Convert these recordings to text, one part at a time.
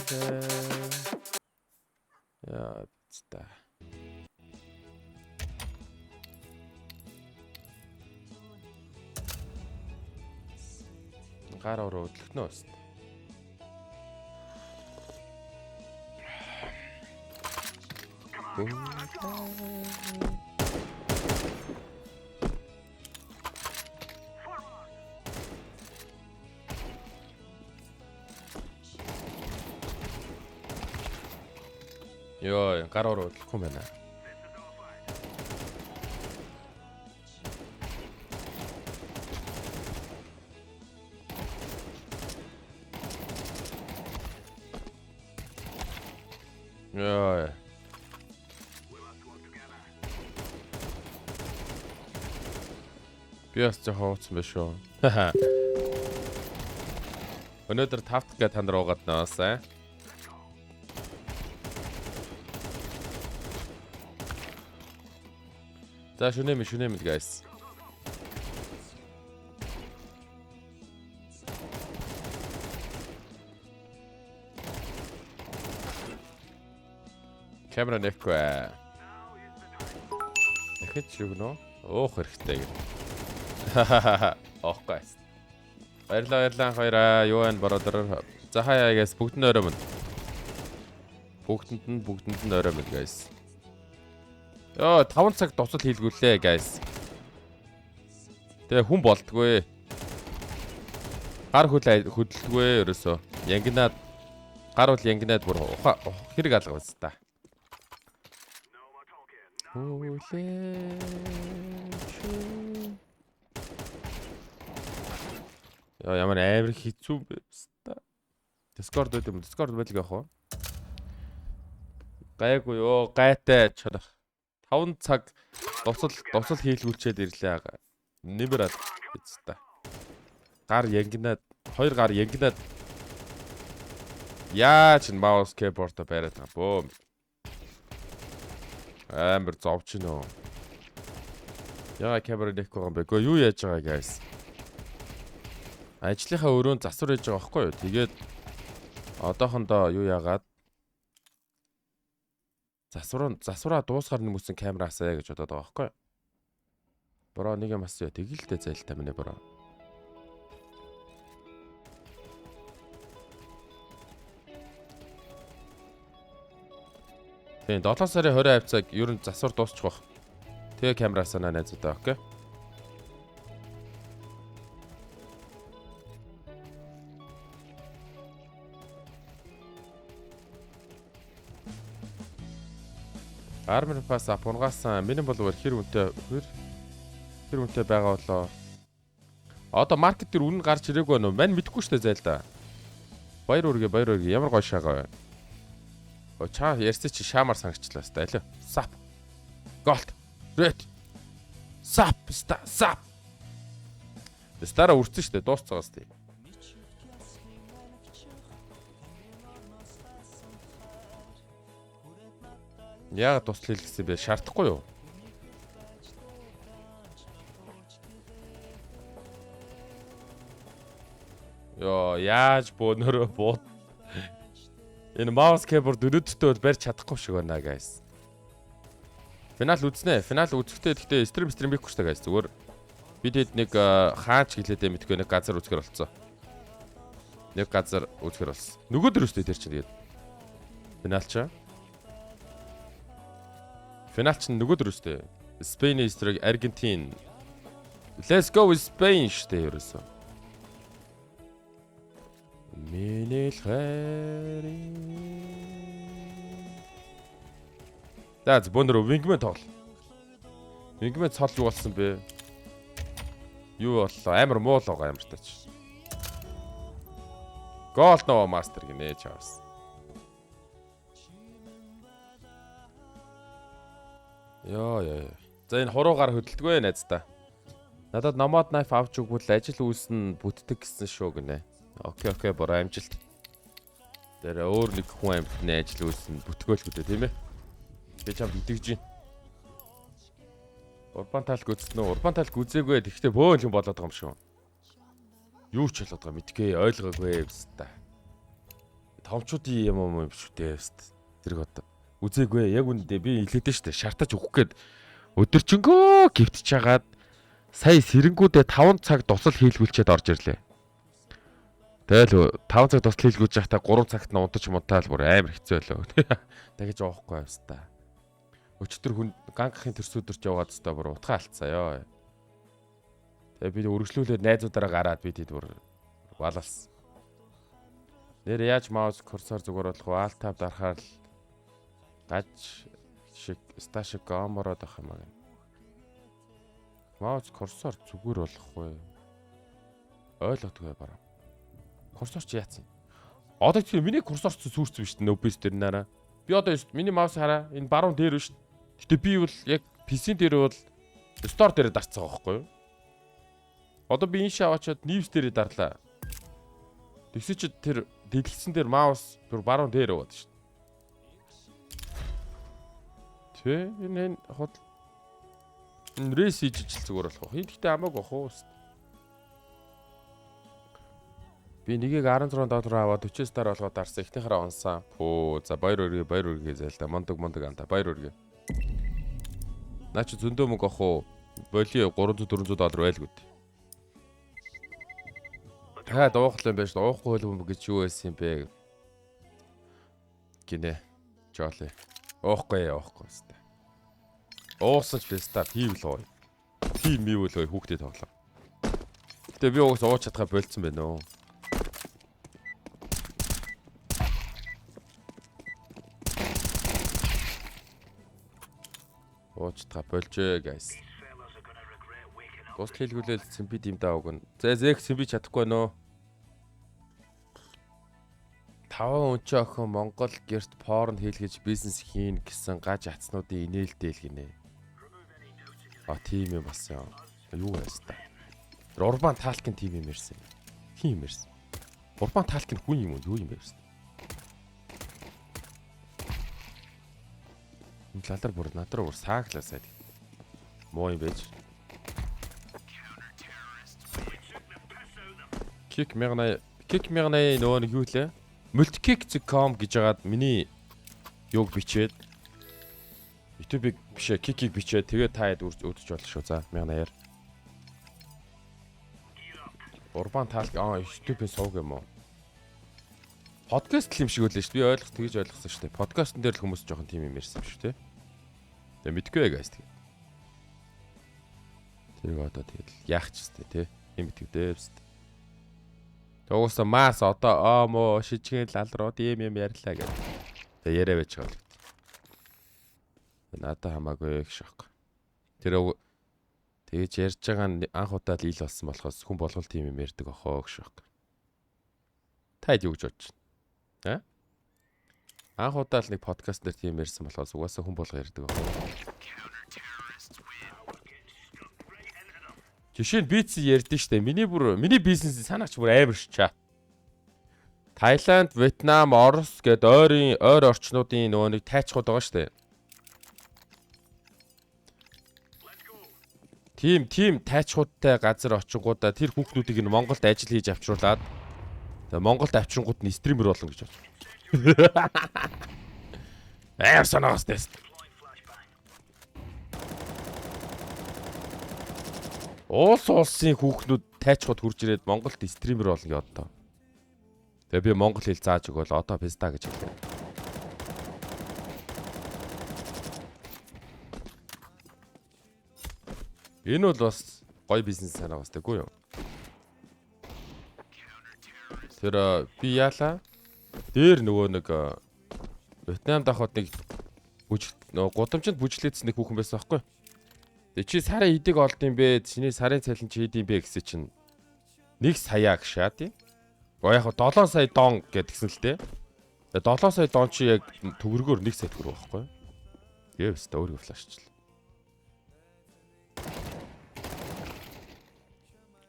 Яа та. Гар ороо өдлөхнөө өст. Йоо, гар ороо өдлөхгүй юм байна. Йоо. Биас жоохон биш үү? Өнөөдөр 5 дахь гээ танд руугаад наасаа. За шүнэмэ guys. Камера нэхгүй. Дахиж югноо? Оох хэрэгтэй. Оох guys. Баярлалаа хоёраа. Юу байна бродер? За хаяа guys бүгд нь орой мөн. Бүгдэнд нь орой мөн guys. Йоо 5 цаг дуцал хийлгүүлээ guys. Тэгээ хүн болдгоо. Гар хөдөлдгөө ерөөсөө. Янгинаад гар бол янгинаад бүр хэрэг алгавс та. Яа ямар амар хэцүү бэ? Discord үү юм. Discord байлг яах вэ? Гайгүй ёо, гайтай чанах. 5 цаг дуцал хийлгүүлчихэд ирлээ. Нэмэр та. Гар янгинаад, 2 гар янгинаад. Яаж маус keyboard бариад байгаа бөө. Амар зовч нөө. Яа камера нэхгүй юм бэ? Гөө юу яаж байгаа guys? Ажлынхаа өрөөнд засвар хийж байгаа байхгүй юу? Тэгээд одоохондоо юу яагаад засвараа дуусгаар нэмсэн камераасаа гэж бодоод байгаа байхгүй юу? Бро нэг юм асуу тэгэлтэй зайлтай минь бро. Тэгээ 7 сарын 20 хавцаг ер нь засвар дуусчих واخ. Тэгээ камераасаа найзуудаа окей. Армор пас апунгасан миний болов хэр үнэтэй байгаа болоо. Одоо маркет дээр үнэн гарч ирээгүй байна уу? Мань мэдэхгүй штэ зайл да. Баяр үргээ ямар гоё шагаа вэ? Чаа ярьсан чи шаамар сангчлаа ста алё. Сап. Голд. Рэд. Сап. Сап. Стара үрцэн штэ дуусцгаа сте. Яагаад тусал хэлсэн бэ? Шаардахгүй юу? Йоо, яаж бөөнөрөө бууд. Энэ маус keyboard өрөөдтэй бол барьж чадахгүй шиг байна guys. Финал үзнэ. Финал үзэхдээ гэхдээ стрим хийхгүй шүү дээ guys. Зүгээр бид нэг хаач гэлээдээ мэдгүй нэг газар үзгэр болцсон. Нэг газар үзгэр болсон. Нөгөө дөрөвстэй тэр чинь тэгээд. Финал чаа. Финал чинь нөгөө дөрөвстэй. Spain эсрэг Аргентин. Let's go with Spain штэ ерөөсөө. Миний хайр. За бондроо wingman тоол. Wingman цол юу болсон бэ? Юу боллоо? Амар муу л байгаа ямар тач. Gold Nova Master гинэ чаас. Яа. За энэ хуруугаар хөдөлдгөө найздаа. Надад Nomad Knife авч өгвөл ажил үйлсэн бүтдэг гэсэн шүү гинэ. Окей, бора амжилт. Тэр өөр нэг хүн амтны ажил үйлсэн бүтгөөлгүүдээ тийм ээ. Би чам итгэж байна. Урбан талк үзсэн үү? Урбан талк үзээгүй. Тэгтээ бөөл юм болоод байгаа юм шүү. Юу ч болоод байгаа мэдгүй, ойлгоогүй юмс та. томчуудын юм биш үү дээ. Зэрэг одоо үзээгүй яг үндэ би хэлээдэн штэ шартаж өгөх гээд өдөржингөө гівтж чагаад сая сэрэнгүүдээ 5 цаг тусал хийлгүүлчихэд орж ирлээ. Тэгэл 5 цаг тусал хийлгүүлж байхдаа 3 цагт нь унтаж мунтаал бүр амар хэцүү байлаа. Тэгэж уухгүй байвста. Өчтөр хүн гангахын төрсөдөрч яваад өстой бүр утгаа алдсаа ёо. Тэгээ би өргөжлүүлээд найзуудаараа гараад би тэд бүр балалсан. Нэр яаж маус курсор зүгээр болох вэ? Alt tab дарахаар л гаж шиг сташиг гомороод ах юм аа. Маус курсор зүгээр болохгүй. Ойлгохгүй бараа. Курсор чи яатсан? Одоо тийм миний курсорч сүрцэн биш нөбис дээр нараа. Би одоо миний маус хараа энэ баруун дээр биш. Гэтэ би бол яг PC-н дээр бол store дээр дарцсан байгаа байхгүй юу? Одоо би энэ шаваачаад News дээр дарлаа. Тэгсэн чи тэр дэлгэцэн дээр маус бүр баруун дээр яваад шүү. Тэ энэ хот рейс хийж зүгээр болох. Хинтгтээ хамаагүй бах уу? Би нэгийг 16 доллар аваад 40-с дараа болгоод дарсан. Эхнийхээрээ онсан. Пүү за баяр үргээ зайлда. Мондог анта баяр үргээ. Наа чи зөндөө мөнгө ах уу? Боли 300-400 доллар байлгүй. Та дуухлаа байж уухгүй хөл гэж юу байсан юм бэ? Гинэ. Жолли. Уухгүй хэвээр. Уусан ч бэста пив л ой. Пив мив л ой хүүхдээ тоглоо. Гэтэ би уус ууч чадхаа болцсон байна уу? Уучтаа болжээ guys. Бус хэлгүүлэл сэмби димдаа өгнө. Зэк сэмби чадахгүй нөө. 5 өнчөө охин Монгол гэрт порн хийлгэж бизнес хийн гэсэн гаж атснуудын инээлтэл гинэ. Тийм юм болсон. Юу байста. Урбан таалкин тим юм ирсэн. Хин юм ирсэн. Урбан таалкин хүн юм уу? Юу юм байвс. Энэ лалдар бүр надруу бүр сааглаасаад. Муу юм байж. Кик мягнаа нөгөө нэг юу лээ? Multikick.com гэж хагаад миний юуг бичээд YouTube-ийг бишээ кикийг бичээд тэгээ таад үзэж болох шүү. За 1080-аар. Урбан таалк YouTube-ийн сувг юм уу? Подкаст л юм шиг үлээ шүү. Би тэгж ойлгосон шүү дээ. Подкастн дээр л хүмүүс жоохон тийм юм ярьсан шүү дээ. Тэгээ мэдгүй guys тэгээ. Тэр одоо тэгэл яах ч үстэй тий. Юм мэдвдээ үстэй. Тогоосо мас одоо moo шижгэн лалрууд юм ярьлаа гэдэг. Тэгээ яриа байж байгаа. Надаа хамаагүй их шок. Тэр тэгэж ярьж байгаа нь анх удаа л ил болсон болохоос хүн болгол тийм юм ярьдаг охоо их шок. Таад юу гэж бодож байна? Анх удаа л нэг подкаст дээр тийм ярьсан болохоос угаасаа хүн болго ярьдаг охоо. Жишээ нь бицс ярьдэн штэ. Миний бизнесийн санаач бүр амар шчаа. Таиланд, Вьетнам, Орос гээд ойр орчнуудын нөгөө нэг тайчхууд байгаа штэ. Тим тайчхуудтай газар очингуудаа тэр хүүхдүүдийг нь Монголд ажил хийж авчруулад тэгээ Монголд авчирнгууд нь стример болно гэж бодсон. Санаагаас тест. Улсын хүүхнүүд тайчхууд хурж ирээд Монголд стример болно гэж одоо. Тэгээ би монгол хэл зааж өгөөл одоо писта гэж хэлээ. Энэ бол бас гоё бизнес санаа бас тэггүй юу? Тэр би яалаа? Дээр нөгөө нэг Вьетнам дахад нэг гудамжинд бүжиглээдсэн нэг хүүхэн байсан байхгүй? Тэг чи сарын эдэг олд юм бэ? Чиний сарын цалин чи хэд юм бэ гэсэн чинь 1 сая гшаа тий. Яг 7 сая дон гэдгсэн л дээ. 7 сая дон чи яг төгрөгөөр 1 сая төгрөг байхгүй. Яавс та өөрийгөө флашчлаа.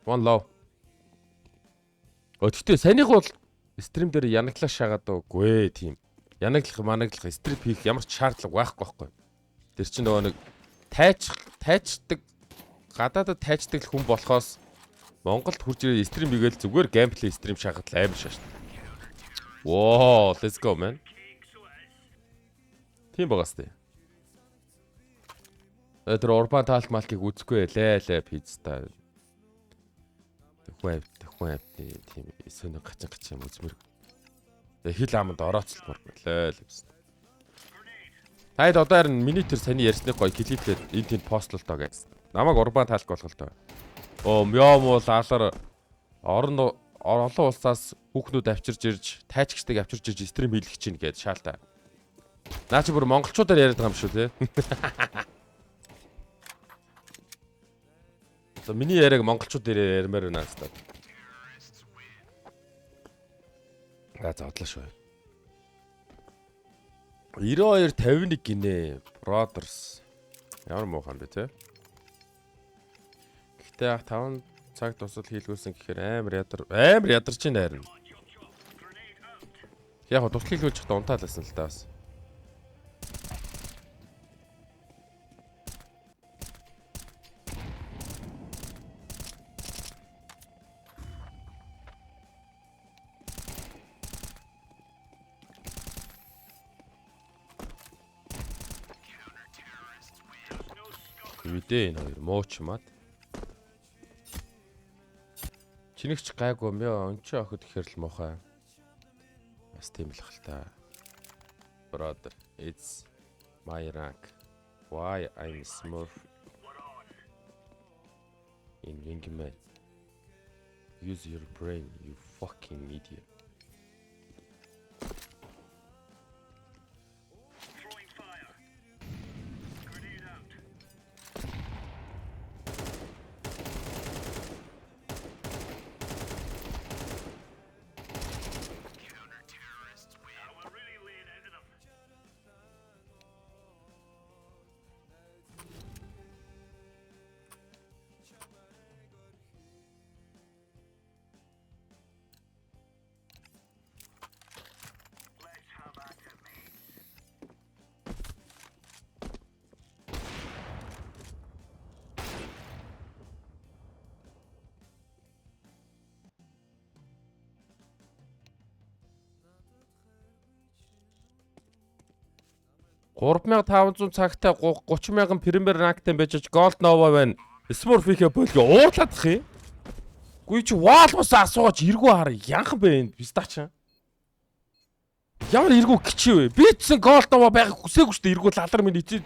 One low. Өтгтээ санийх бол стрим дээр янаглаа шагаад үгүй тийм. Янаглах стрип хийх ямар ч шаардлага байхгүй. Тэр чинь нөгөө нэг тайчдаг гадаадад тайчдаг хүн болохоос Монголд хурж ирээд стрим хийгээл зүгээр геймплей стрим шахаад амар шааш. Whoa, let's go man. Тийм байгаас тээ. Тэр урбан таалт малкийг үзэхгүй лээ пицта. Тэхвэ тийм эсвэн гачин үзмэр. Хил аманд орооцолмор лээ л гэсэн. Таад одоо харин миний тэр саний ярьсныг гоё клиплээд энэ тийм постлол тоо гэсэн. Намайг урбан таалт болох л тоо. Оо мём уу лаалаар олон улсаас хүүхнүүд авчирж ирж, тайчгчдыг авчирж ирж стрим хийлгэж чинь гээд шаалтаа. Наа чи бүр монголчуудаар яриад байгаа юм шүү те. За миний яриаг монголчууд ярмаар байна хэвээр. Зодлоо шүү. 92-51 гинэ. Brothers. Ямар муухан бэ те? Гэхдээ 5 цаг тусал хийлгүүлсэн гэхээр амар ядарч байна харин. Яг тусал хийлгүүлж чадсан унтаалсан л таас. Үдээ энэ хоёр мууч мат. Чинэгч гайгүй мё өнчөө охид ихэр л муухай. Бас тийм л хэл та. Brother, it's my rank. Why I'm smurf in Wingman? Use your brain, you fucking idiot. $3,500 цагтай 30,000 Premier Rank-тай байж Gold Nova байна. Smurf-ийнхээ болго уурлах юм. Гүй чи Walrus асууж эргүү хар янхан бэ энэ пистач. Ямар эргүү гिचээ вэ? Би ч Gold Nova байхыг хүсээгүй шүү дээ. Эргүү лалар минь ичээ.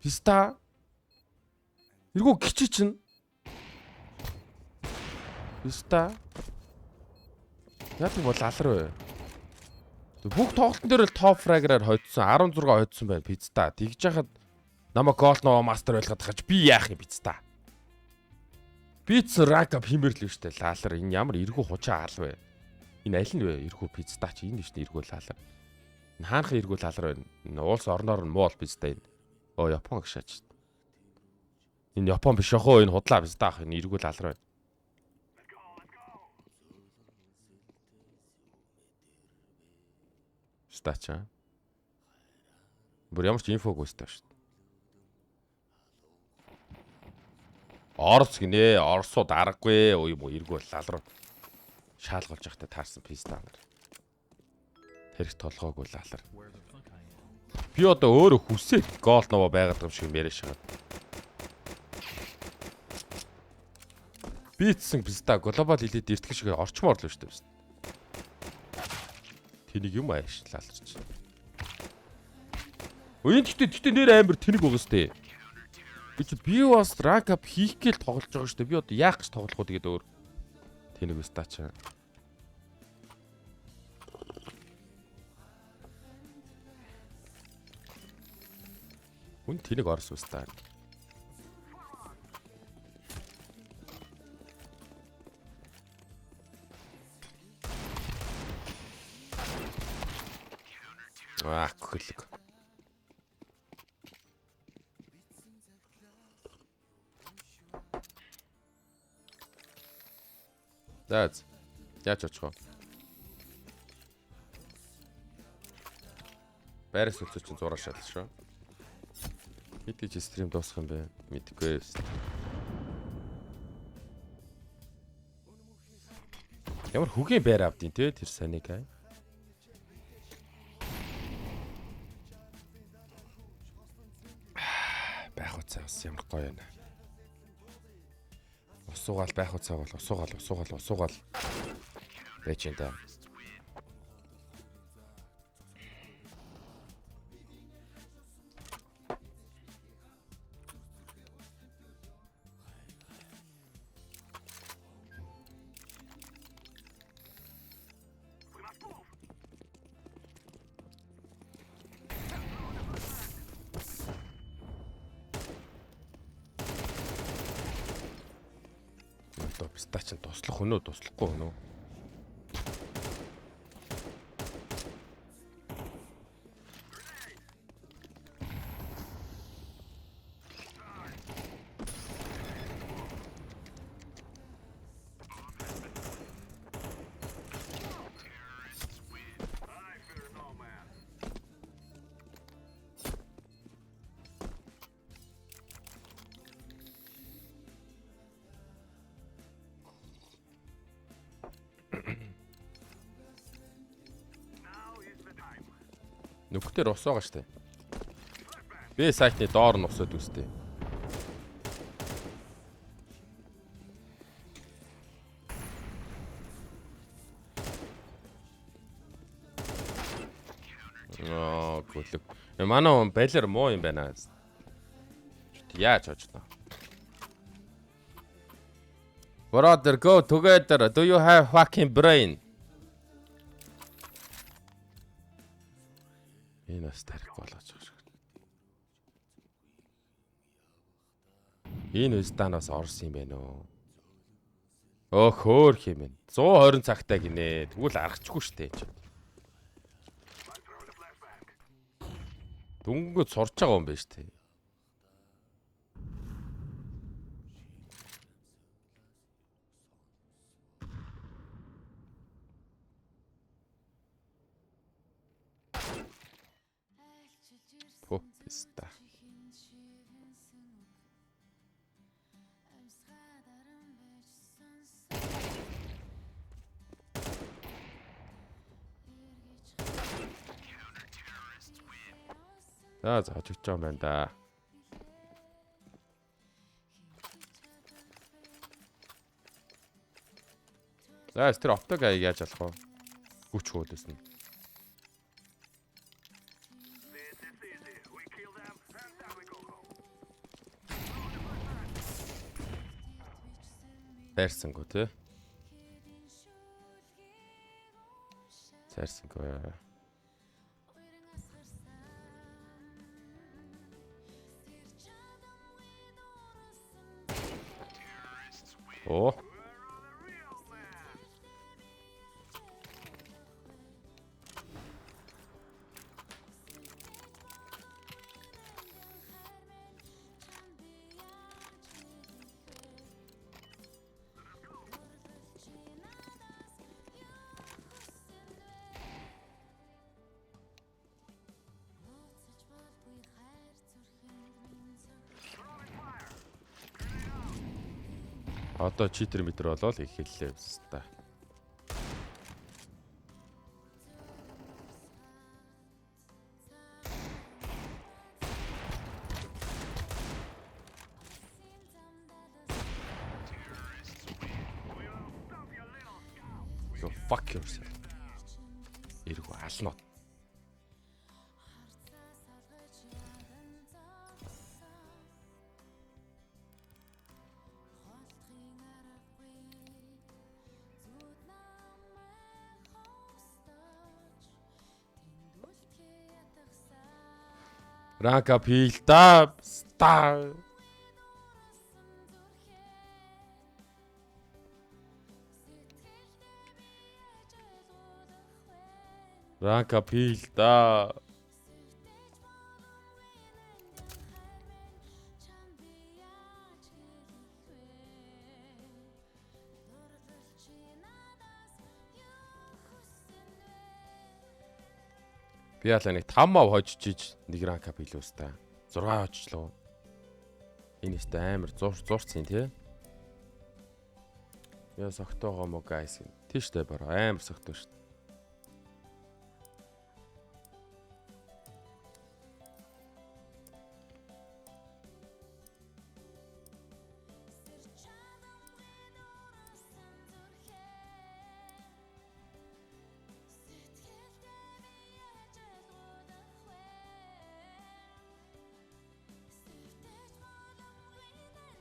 Писта. Эргүү гिचээ чинь. Писта. Яг бол лалар вэ? Бүх тоглолтын дээр л топ фраграар хоцсон 16 хоцсон байна пицта. Тэгж яхад намайг Gold Nova Master байлгаад хаж би яах юм пицта. Пиц ранк ап химэрлээ штэ лаалар энэ ямар эргүү хучаа аал вэ? Энэ аль нь вэ? Эргүү пицта чи энэ штэ эргүү лаалар. Энэ хаанах эргүү лаалар байна? Энэ уулс орноор нь муул пицта энэ. Оо Япон гшаач. Энэ Япон биш охоо энэ худлаа пицта ах энэ эргүү лаалар байна. Стача. Бүр ямар ч инфог өстэй шүү дээ. Орс гинэ, орсууд аргагүй уу юм уу эргүү лалруу. Шаалгалж явахдаа таарсан писта нар. Тэрх толгоогүй лалар. Би одоо өөрөө хүсээд Gold Nova байгаад юм шиг яриа шагаад. Битсэн писта глобал элит эртгэж шиг орчмоор л шүү дээ. Тэнийг юм ааш лаларч. Үеийн гэхдээ нэр амар тэнэг байгаа сте. Би бас rank up хийх гээл тоглож байгаа шүү дээ. Би одоо яах гэж тоглох уу тэгээд өөр тэнэг өстэй чаа. Хүн тэнэг орс өстэй. Хөлөг. That's. Яаж очих вэ? Байрас өцөө чинь зураг шал шүү. Хэдий ч стрим дуусах юм бэ? Мэдгүй. Ямар хөгийн байр авдیں те тэр саныг аа. Байх уцаа бас ямар гоё байна. Усуугаал байх уцаа бол усуугаал байж энэ да. Пистачин туслах өнөө туслахгүй өнөө. Нүхтэр ус байгаа штэ. Би сайтны доор нь усод үстэй. Гүлэг. Манай байлэр муу юм байна. Яаж очно? Brother, go together. Do you have fucking brain? Энэ бас тарих болгож байгаа шиг. Энэ үстанаас орсон юм байна уу? Хөөх юм байна. 120 цагтаа гинэ. Тэгвэл аргачихгүй штэ. Дүнгөө сурч байгаа юм байна штэ. Писта. За очиж байгаа юм байна да. За тэр оптог яаж болох вэ? Хүч хөөдөөс нь. Сайрсангүй тий. Сайрсангүй. Оо. Одоо читер метр болоод эхэллээ өстэй. Go fuck yourself. Иргүү алнаа. Ранка пилта ста. Ранка пилта. Би яла нэг 5 мав хожиж нэг ранка билүүстэй 6 хожлоо. Энэ өстэй амар зурцсан тий. Яа согтоогоо мо гайс. Тийштэй бараа амар согтоо шүү.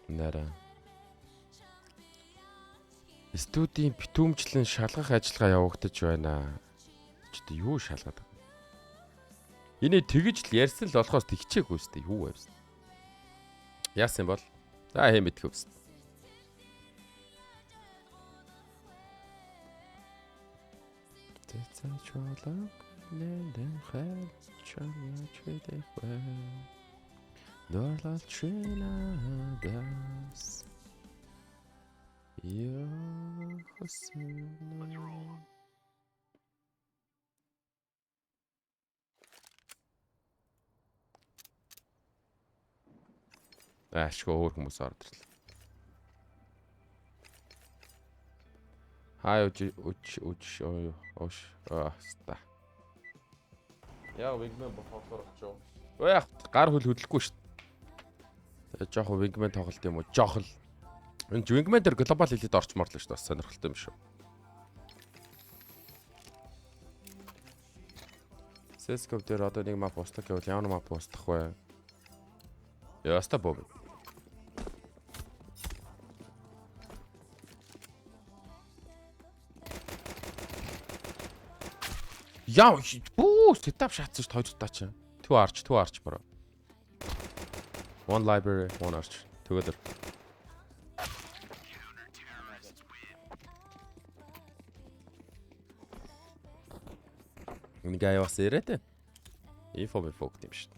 Нара. Студийн битүүмжлэн шалгах ажиллагаа явагдаж байна. Ч одоо юу шалгаад байгаа. Энийг тэгж л ярьсан л болохоос тэгчээгүй өстэй юу байвс. Яасан бол? За хэм мэдэх өвс. Тэцэж болоо нэндэн хэл чамяч мэдэх вэ. Дорлал чинадас. Я хасна. Ашгүй өөр хүмүүс орж ирлээ. Хай ста. Яа вигмен бохоор очоо. Яах гар хөл хөдлөхгүй шүү. Тэгээ жоохон вигмен тоглолт юм уу? Жоохол. Энэ вигмен дээр глобал хэлээд орчмоорлоо шүү. Бас сонирхолтой юм шүү. CS:GO дээр одоо нэг мап устгах гэвэл ямар мап устгах вэ? Яста боб. Яа бүү сетап шатсан ш тойртаа чи. Two arch бро. One library, one arch together. Нэг гай бас ирээд. Info фокт юм ш.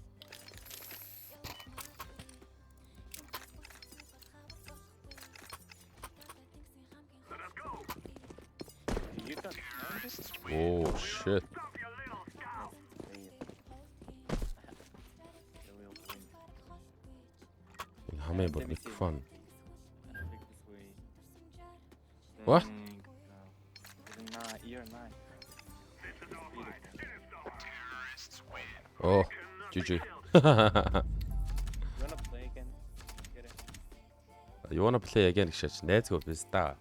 Oh shit. Хамаа бүр микрофон. What? Oh, GG. You wanna play again гэж найзгүй биз та.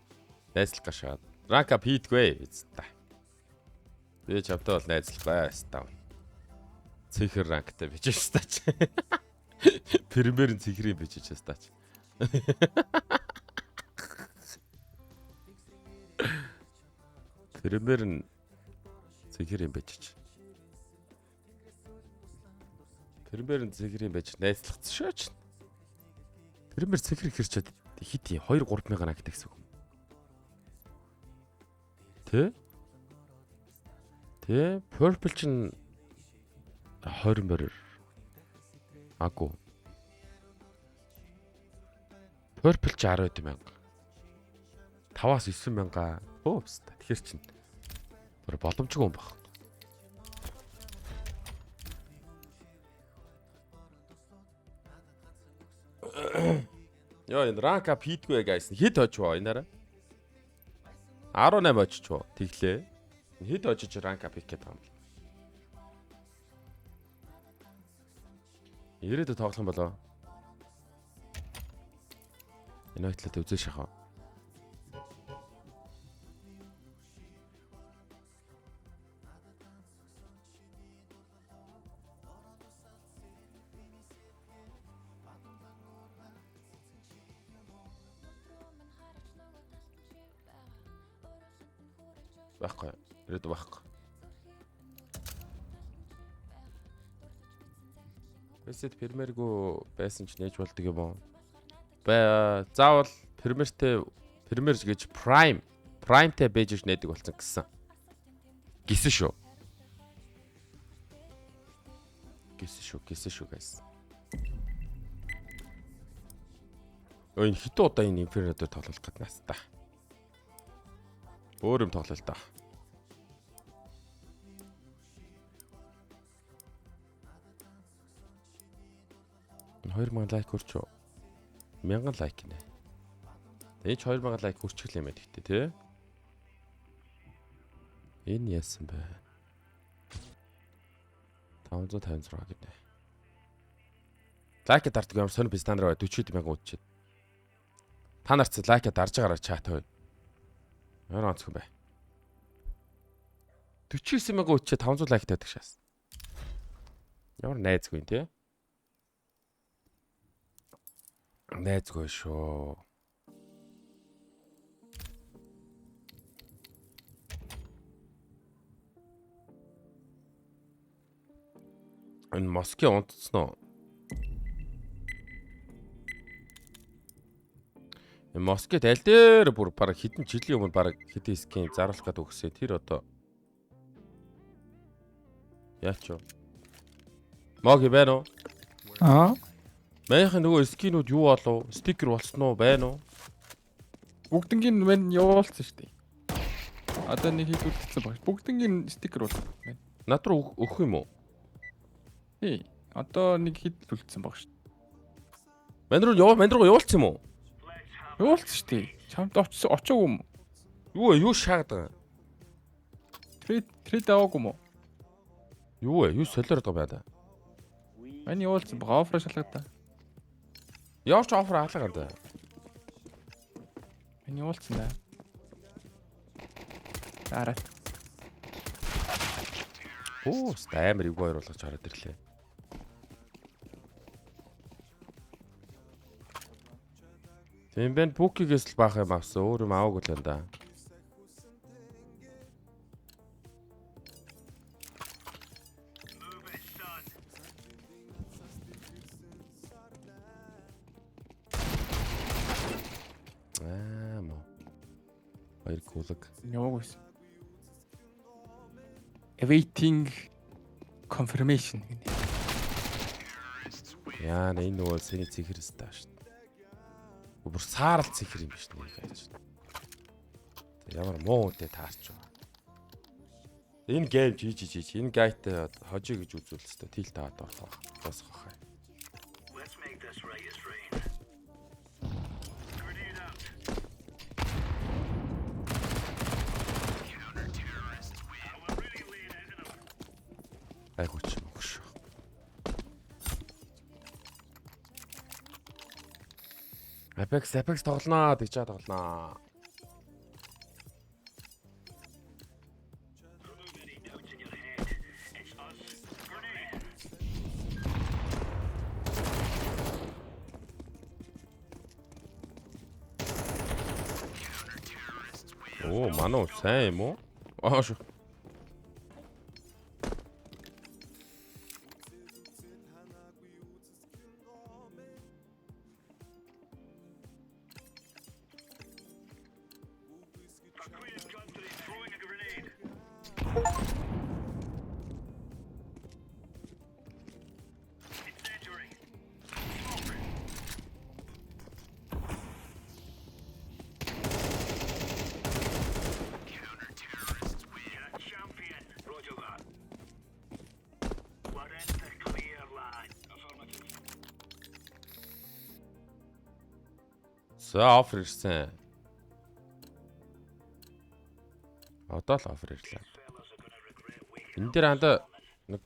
Найзлах гашаад. Rank up хийдгүй биз та. Би чавтаа бол найзлах байс та. Цэхэр ранктай бич стач. Премьерийн цэхрийн бич стач. Премьерийн цэхрийн бич. Премьерийн цэхрийн бич найзлахц шөөч. Премьер цэхэр хэрчээд хит 2-3 мянган ранктай гэсэн үг. Тэ purple чин 20 мөр. Аку. Purple чи 10 мянга. 5-аас 9 мянга. Өөс. Тэгэхээр чин боломжгүй юм баг. Яа энэ rank up хийдгүй guys. Хэд очвоо энаараа? 18 очичвоо. Тэглээ. Хэд очиж rank up хийх гэдэг юм бэ? Ирээдүйд тоглох юм болоо. Энэ хоёлаа үзээ шахаа. Байхгүй. Ирээдүйд байхгүй. Reset премьергүй байсан ч нээж болдог юм уу? Заавал премьертэй премьер гэж primeтэй бэж нээдэг болсон гэсэн. Гисэн шүү. Гисэн шүү guys. Ой хитэ удаа энэ Inferno дээр тоглох гэдэг нас та. Өөр юм тоглол та. $2000 лайк хүрч. 1000 лайк нэ. Энд 2000 лайк хүрчихлээ юм ээ гэхдээ тий. Энэ яасан бэ? 556 гинэ. Лайк дартаг ямар сонир бистанаар 40 мянган үтчихэд. Та нарт лайк дарж байгаараа чат хой. Ямар онцгой бай. 49 мянган үтчихэд 500 лайк тавьдаг шээс. Ямар найзгүй тий? Найзгүй шүү. Энэ Москвын унтцсан уу? Энэ Москвид аль дээр бүр баг хэдэн жилийн өмнө баг хэдэн скин заруулах гэдэг өгсөө тэр одоо яач вэ? Моги байна уу? Маяхын нөгөө скинүүд юу болов? Стикер болсон уу? Байна уу? Бүгднгийн мань явуулсан шүү дээ. Одоо нэг хийдүүлсэн баг. Бүгднгийн стикер бол байна. Над руу өгөх юм уу? Тий. Одоо нэг хийдүүлсэн баг шүү дээ. Мань руу явуулсан юм уу? Явуулсан шүү дээ. Чамд очоогүй юм. Юу шаагаад байгаа? Трейд аваагүй юм уу? Юу вэ? Юу солиорд байгаа юм да? Мань явуулсан баг. Оффер шалгаад та. Явж оффер хаалгаа да. Мань явуулсан да. Дараа. Оо, амар ивгүй оруулах чараад ирлээ. Тийм бэн бүкигээс л баах юм авсан. Өөр юм аваагүй л энэ да. Баяр кулаг. Яваагүйсэн. Awaiting confirmation гэнэ. Яа, энэ нөгөө сэний цэхэрс тааш. Бүр саарл цэхэр юм биш нэг яаж. Ямар муу үдэ таарч байгаа. Энэ гейм жиж энэ гайт хожиг гэж үзүүл хэвээр тил таад орох. Босох хаа. Айгууч мөгш. Apex тоглоноо гэж чад тоглоноо. Оо, мануу сайн юм уу? Аа шүү. За офер ирсэн. Одоо л офер ирлээ. Энэ дээр хандаа нэг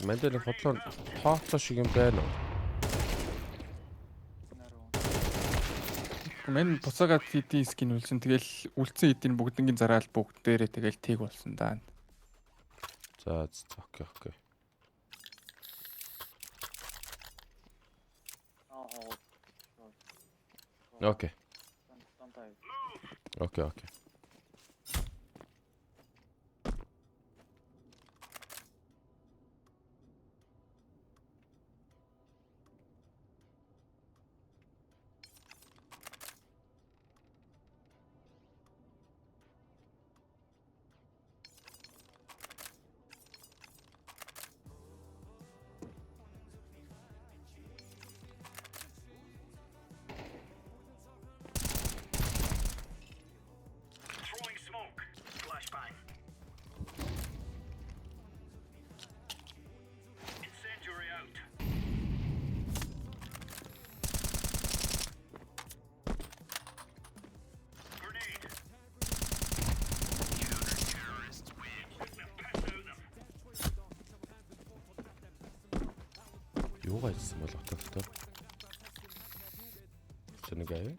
мандал хотлоо тооцоо шиг юм байна уу? Мэн буцаагаад хийдийн скин үлсэн. Тэгэл үлдсэн хэдийн бүгднгийн зараал бүгд дээрээ тэгэл тийг болсон даа. За окей. Окей. Юугаа хийсэн бол отогтой. Шинэгээ.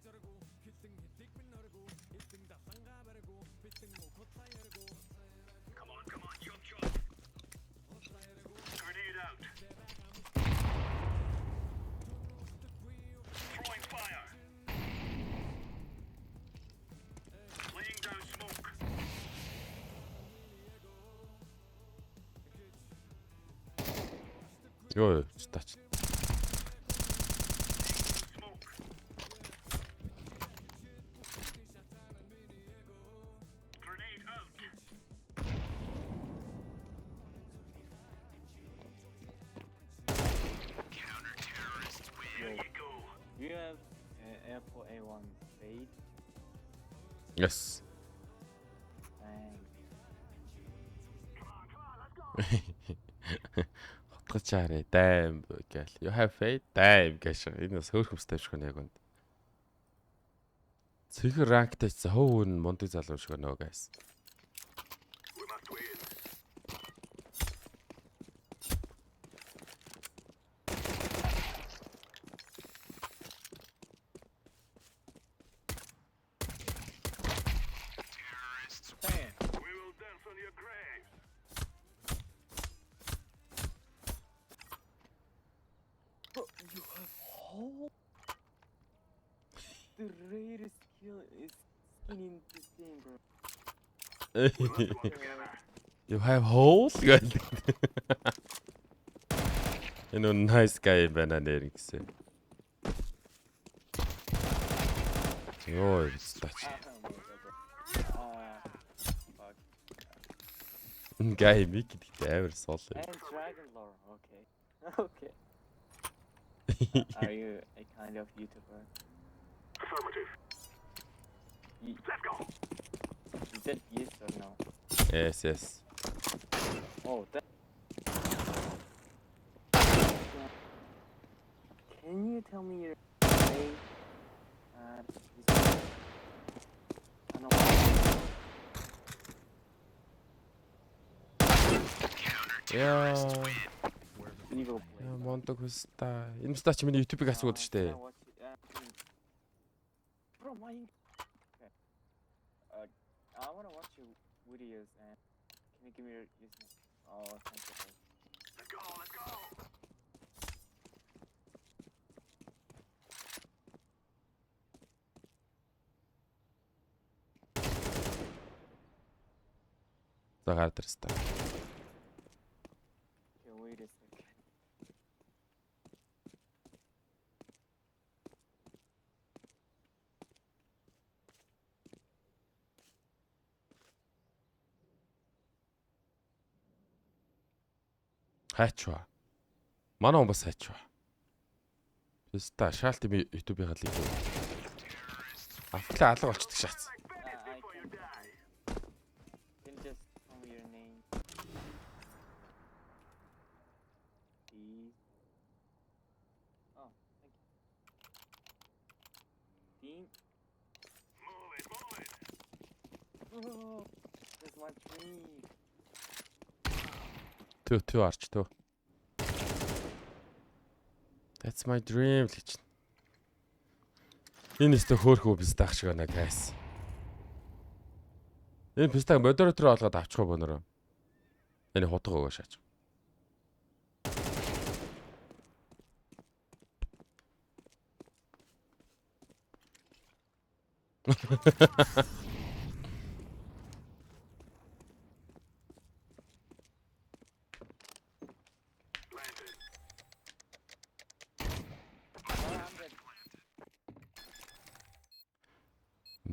Ёо, стач. You have Airport A1 fade. Yes. Dang. Хотгочаарэ дайм гээл. You have faith дайм гэж. Энэ бас хөөх хөмстэй шиг нэг үнд. Цэгэр ранктай ч хов үн мундаг залуу шиг нөө guys. Bro, you have whole. The rarest kill is skin in this game, bro. You have hole гээл. Энэ nice guy юм байна нэр гэсэн. Ёо, стач. Fuck. Guy миг гэдэг амар сул. And Dragon Lore, okay. Okay. Are you a kind of YouTuber? Affirmative. Let's go. Is that yes or no? Yes, yes. Oh, that. Can you tell me your name? I don't know. Яа, Evil play. мондог хөста. Энэ стач миний YouTube-ыг асууад штэ. Bro, why? Okay. I wanna watch your videos and can you give me your username? Oh, thank you. Let's go. Let's go. За гардаг ста. Okay, wait a second. Хайчва. Манай хүн бас хайчва. Ста шаалт би YouTube-ийн халыг. Афгла алга болчихдаг шаац. I can. Can you just tell me your name? Please. Oh, thank you. Dean. Move it. Move it. Oh, that's my dream. Түү арч түү. That's my dream гэж. Энэ өстө хөөхөө пистах шиг байна guys. Энэ пистаг модератор олгоод авчих уу бонороо. Энэ хутга өгөө шаач.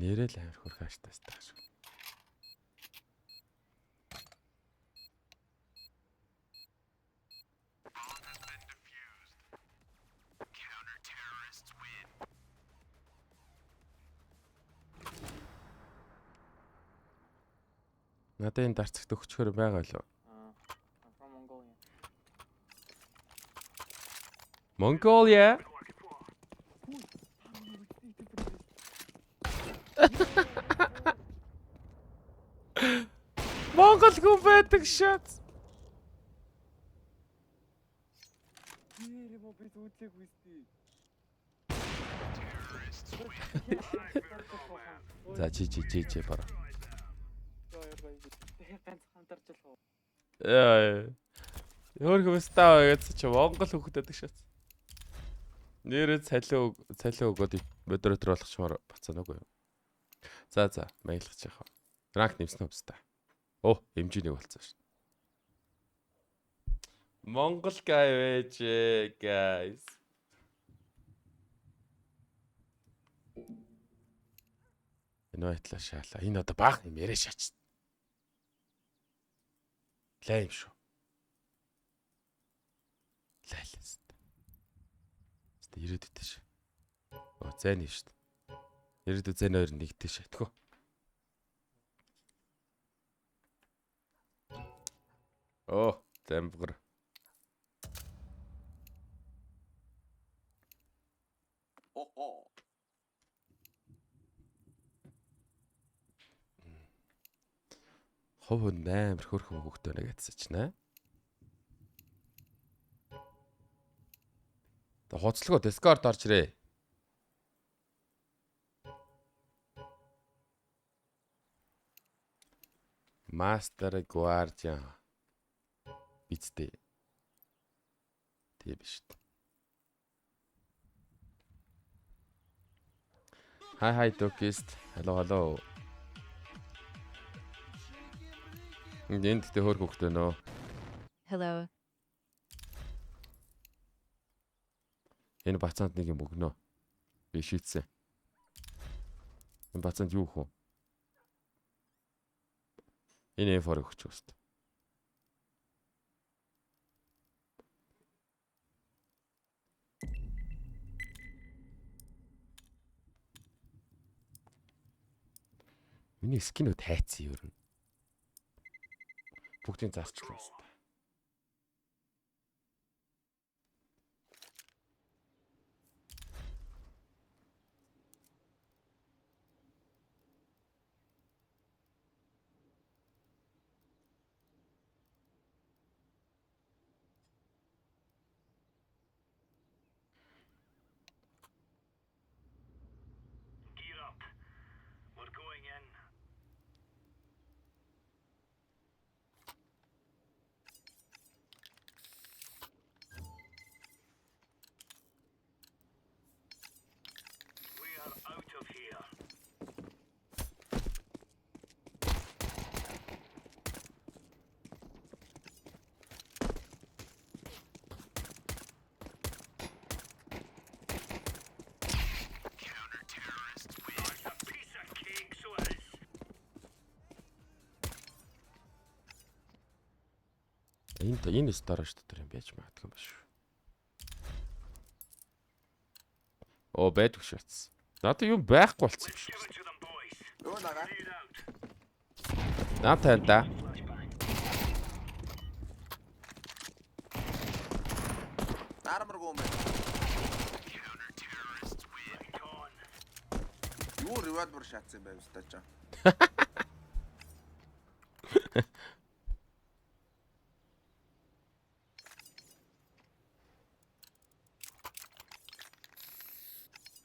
Нэрэл амар хөрх хааштай стах шиг. Надад энэ дарцагт өгчхөр байгаа лөө. I'm from Mongolia. Mongolia. Монгол хүн байдаг шат. Нэр юм би үзег үстэй. За чи бараа. Ганц хамтарч л уу. Яа. Хөөрхөн стаа гэж чи Монгол хөхөдөд шат. Нэрээ цалиу өгөөд модератор болгочмоор бацаанаагүй юу. За маялгах яах вэ? Ранк нэмсэн үстэ. Оо, хэмжээний болцсон шүү. Монгол гай байж guys. Энэ байтлаа шаалаа. Энэ одоо баах юм яриа шаач. Лайм шүү. Лайлс. Тэ ирээдүйд ш. Оо зайны шүү. Ирээдүйд зайн хоёр нэгдэж шатхөө. Оо, замбгар. Оо. Хов амар хөрхөн хөхтөө нэгэтсэж нэ. Тэ хоцлогоо Discord орж ирээ. Master Guardian. Бицтэй. Тэг биш. Hi Dokist. Hello. Энд тэ хөр хөхтөө нөө. Hello. Энэ бацаанд нэг юм өгнө. Би шийдсэн. Энэ бацаанд юу хөө? Энэ фор өгч өст. Миний скинүүд хайцсан юу юм. Бүгдийг зарчлаа өст. Gear up. We're going in. We are out of here. Counter-terrorist win. It's a piece of cake, so it is. Энэ storage дотор юм байж магадгүй юм биш үү? Оо байдаг шатс. Надад юм байхгүй болчихсон юм Give шүү. it to them, boys. Юу нага? Clear it out. Наа тайда. Flashbang. Наармаргүй юм байна. Counter-terrorist win. Right on. Юу revolver шатсан юм бэ өстой ч.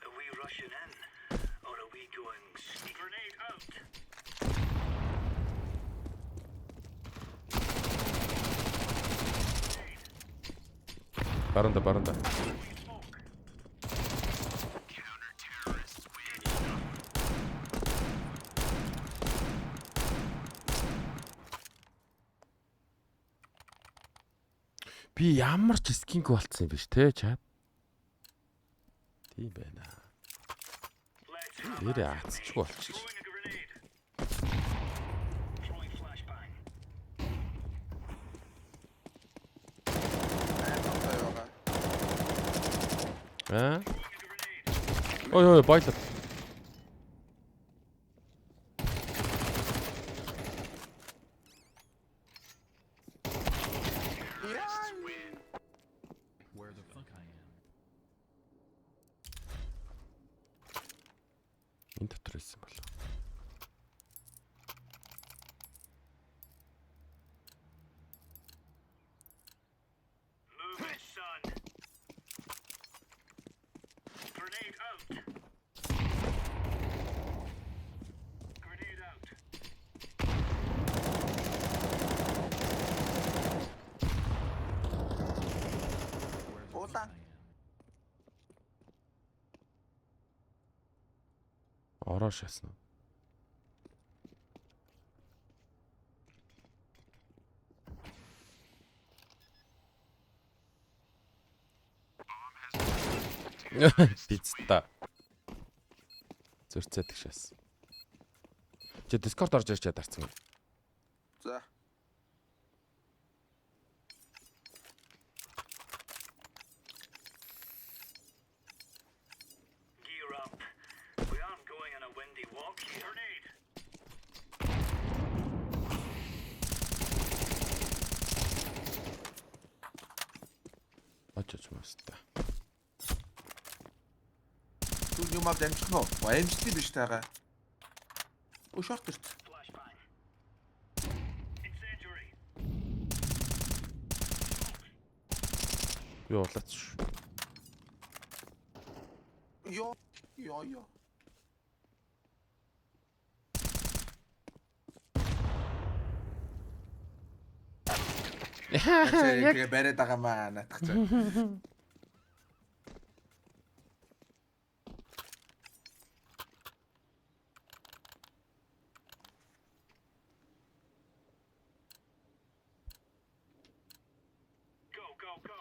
Are we rushing in? Or are we going sneak grenade out? Баранда. Counter-terrorist win. Би ямар ч скинг болцсон юм биш те чад. Тийм байна. Let's have Нэрээ it. атцчих болчих. Throwing a grenade. Throwing flashbang. Аа? Throwing a grenade. Ой бойлоо. Where the fuck I am? Энэ дотор ирсэн болов. Move it, son. Ороо шаасан. Пицца. Зөрцөөд шаасан. Чи Discord орж ирчээ дарцсан. За. Gear up. We aren't going on a windy walk here. Grenade. Очиж мастаа. Түн юм авд амжих нь уу? Амжтий биш таага. Оо шорт төрт. Flashbang. Incendiary. Юу болооч. Ёо. Яг бариад байгаа маа наадах чаа. Go.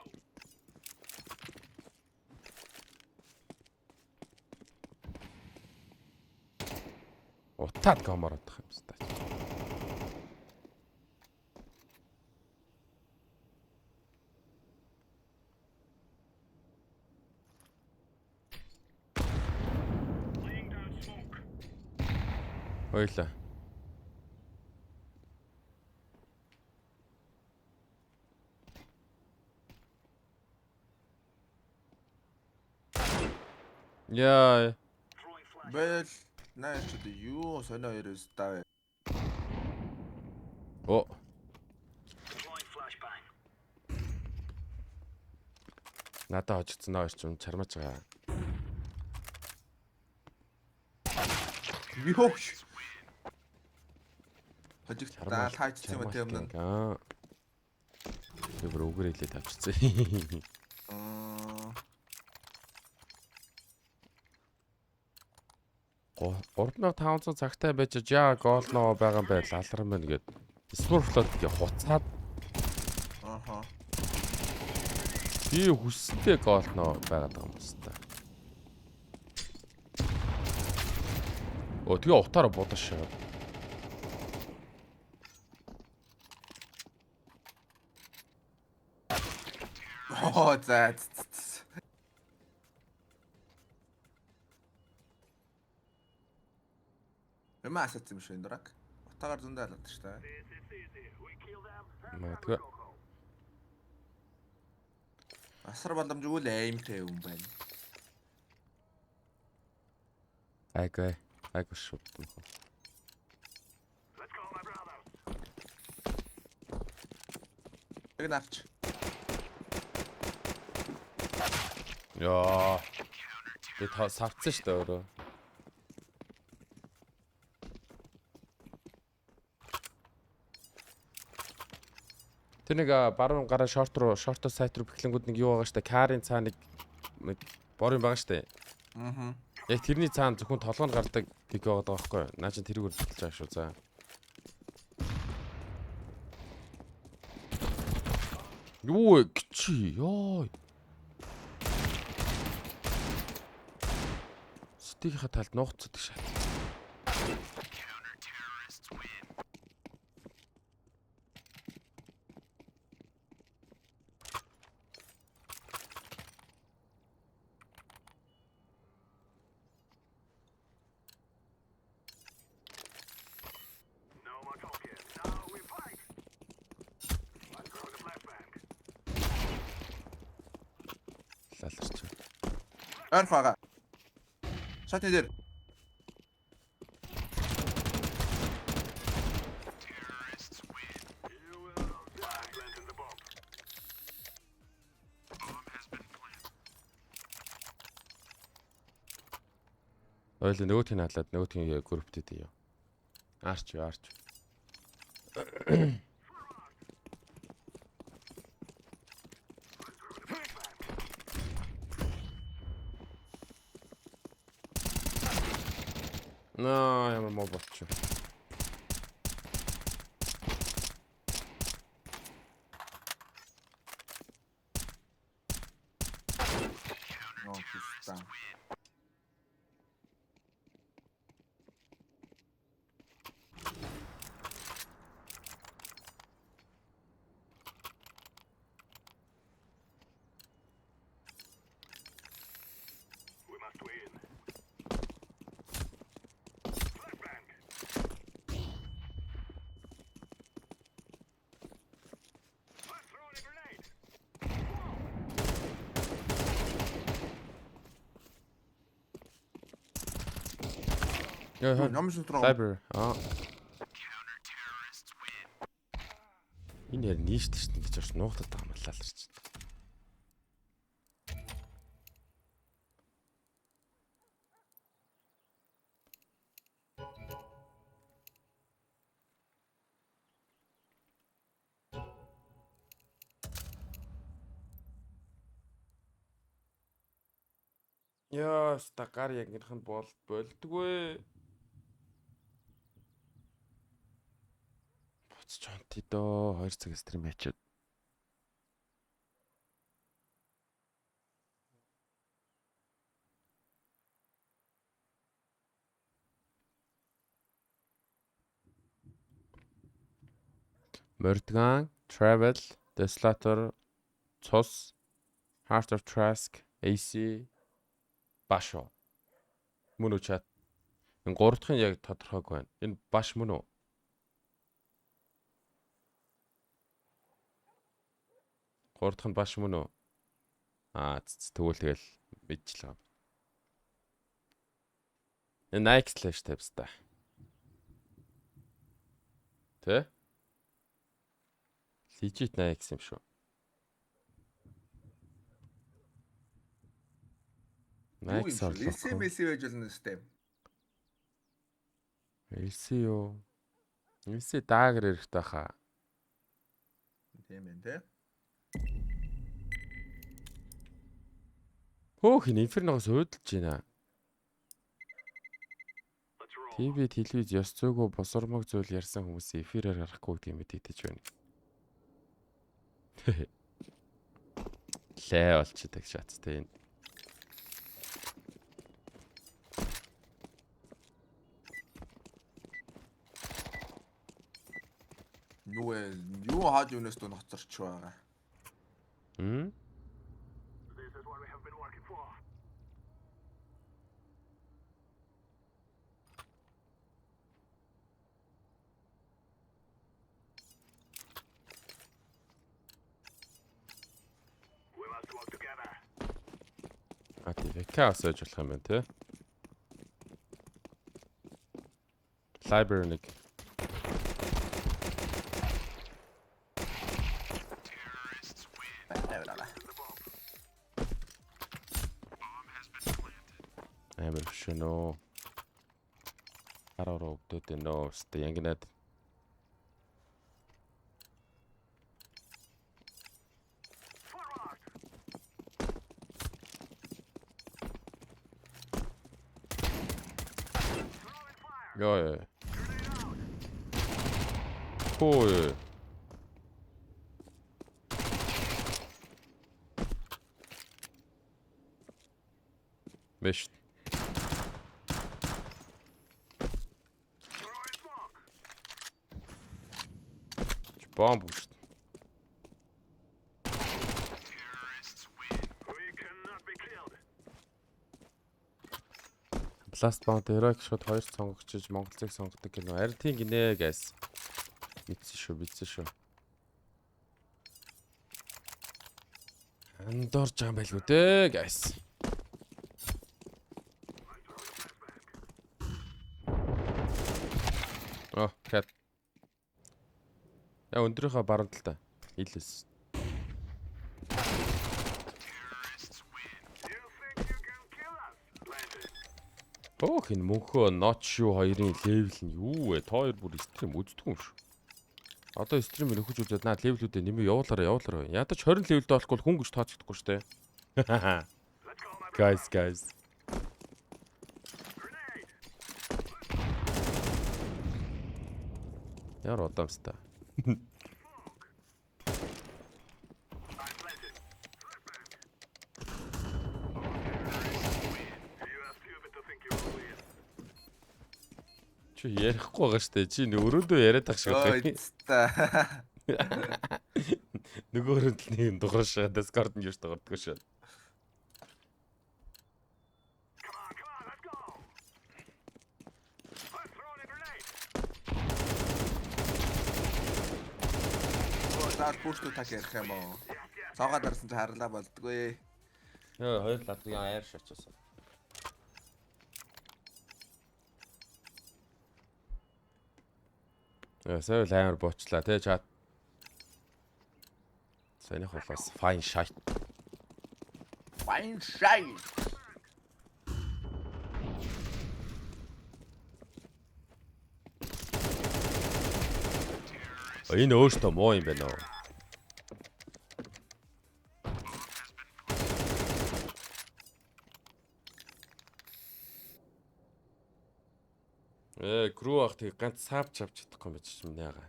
Утаад гомороод тах юм стаа. Laying down smoke. Ойлаа. Яа. Throwing flash. Бэл наач юу сонио ерөөс таа. О. Throwing flashbang. Надад очсон нөө ч юм чармаж байгаа. Ёо. Хажиг таачсан мэт юм. Аа. Тэр бүр үгээр хэлээд авчихсан. Го 3500 цагтай байж жаа гол ноо байгаа юм байл алрам байна гээд Smurflot гээ хуцаад Аха. би хүсэлтэй гол ноо байгаад байгаа юм байна. Оо тэгээ утаараа будаж шаа. Оо за. Эмаасац юм шиг дурак. Утаагаар зөндөө алаад ш та. It's easy. We kill them. Магадгүй. Асар боломжгүй л аимтай юм байна. Айгүй шууд юм. Let's go, my brothers. Яг навч. Яа. Би савцсан шүү дээ өөрөө. Тэр нэг баруун гараа шортоо сайт руу бэхлэнгүүд нэг юу байгаа штэ карийн цаа нэг борын байгаа штэ. Мм. Яг тэрний цаана зөвхөн толгойн гардаг гиг байгаа байхгүй. Наа чи тэрийг үргэлж байгаа шүү за. Юу чи ёо. Стихийн талд нууцдаг шат. No more talking. Now we fight. Let's throw the flashbang. Лаларч. Арфага. Шатны дээр. You will die. Planting the bomb. Ойл нөгөөтгийг хаалаад нөгөөтгийн групптэд яа. Арч. Наа ямар муу болчих. Ноо пистаа. We must win. Flashbang. Let's throw in a grenade. Яа. Ямар шүтрэг. Cyber. Энэ яар нийштэй шин гэж орч нуугдаад байгаа юм лаа л чи. Яа, стакар яг ингэх нь болдгоо. Буцаж онти доо 2 цаг стрим ячаад. Мордган, Travel, Desolator, Цус, Heart of Trask, AC, Basho. Мөн үү чат. Энэ гурав дахын яг тодорхойг байна. Энэ Bash мөн үү? Гурав дахь нь Bash мөн үү? Тэгвэл тэгэл мэдчихлээ. Энэ Nike slash tabs та. Тэ? Legit Nike юм шүү. Nike сорлоо. SMS байж болно сте. Элси юу? Элси даагэр эрэхтэй хаа. Тийм ээ те. Хөөх инферногоос өөдөлж байна. Let's roll. ТV телевиз ёс зүйгүй босормог зүйл ярьсан хүмүүс эфирээр гарахгүй гэдэг юм мэдээж байна. Лээ болчихдаг шаттай энэ. Юу хааж юунаас дөө ноцорч байгаа. Хм? This is what we have been working for. We must work together. ТВК осож болох юм байна те. Library нэг. Амар шөнөө. Хараа өвдөд нөө сте янгнад. Forward. Throwing fire. Яа. Хөөе. Мэш. Throwing smoke. Бомб шүү. We cannot be killed. Blast Bound Heroic шууд 2 сонгогчиж Монголцыг сонгодог кино. Харин тийм гинэ guys. Мэдсэн шүү. Андорж байгаа юм байлгүй дээ guys. Cat. Яа өндрийнхөө баруун талтай. Илээс. You think you can kill us? Planted. Өөх энэ мөнхөө Notch шүү хоёрын левел нь юу вэ? Та хоёр бүр стрим үздэг юм шүү. Одоо стрим нөхөж үзээд наа левелүүдээ нэмээ явуулаарай. Ядаж 20 левелд болохгүй хүн гэж тооцохдаггүй шүү дээ. Let's go, my brother. Guys. Grenade. Ямар удаамстай. Чи ярихгүй байгаа штэ. Чи өрөөдөө яриад ах шиг Ой байна. та. Нөгөө өрөөнд л нэг дугаарш Discord-д юуш дугаардаг шүү. Заа пүүштүү так ярих юм уу? Цаагаа дарсан чи харлаа болдгоо. Яа, хоёр ладгийн аяар шачсан. Яа, сая л амар буучлаа те чат. Саяных бас fine shot. Fine shine. Энэ өөртөө муу юм байна уу? Крүү ах тийг ганц саавч авч чадахгүй юм байж юм яага.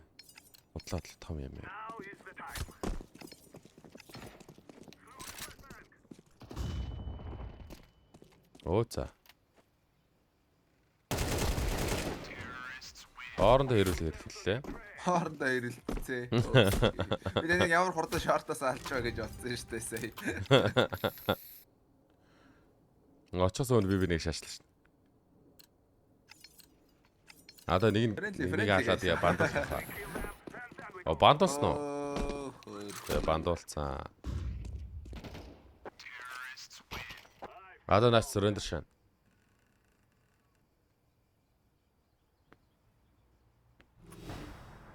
Удлаад л том юм яа. Оо за. Хоорондоо хэрүүлээд хэллээ. Хоорондоо ирэлцээ. Би нэг ямар хурдан шортоос алчваа гэж бодсон шүү дээ сая. Очоос өн би нэг шаашлаа шин. Ада нэг халаад яа бандуулсан. О бандуулсан уу? Тэгээ бандуулсан. Ада наач surrender шан.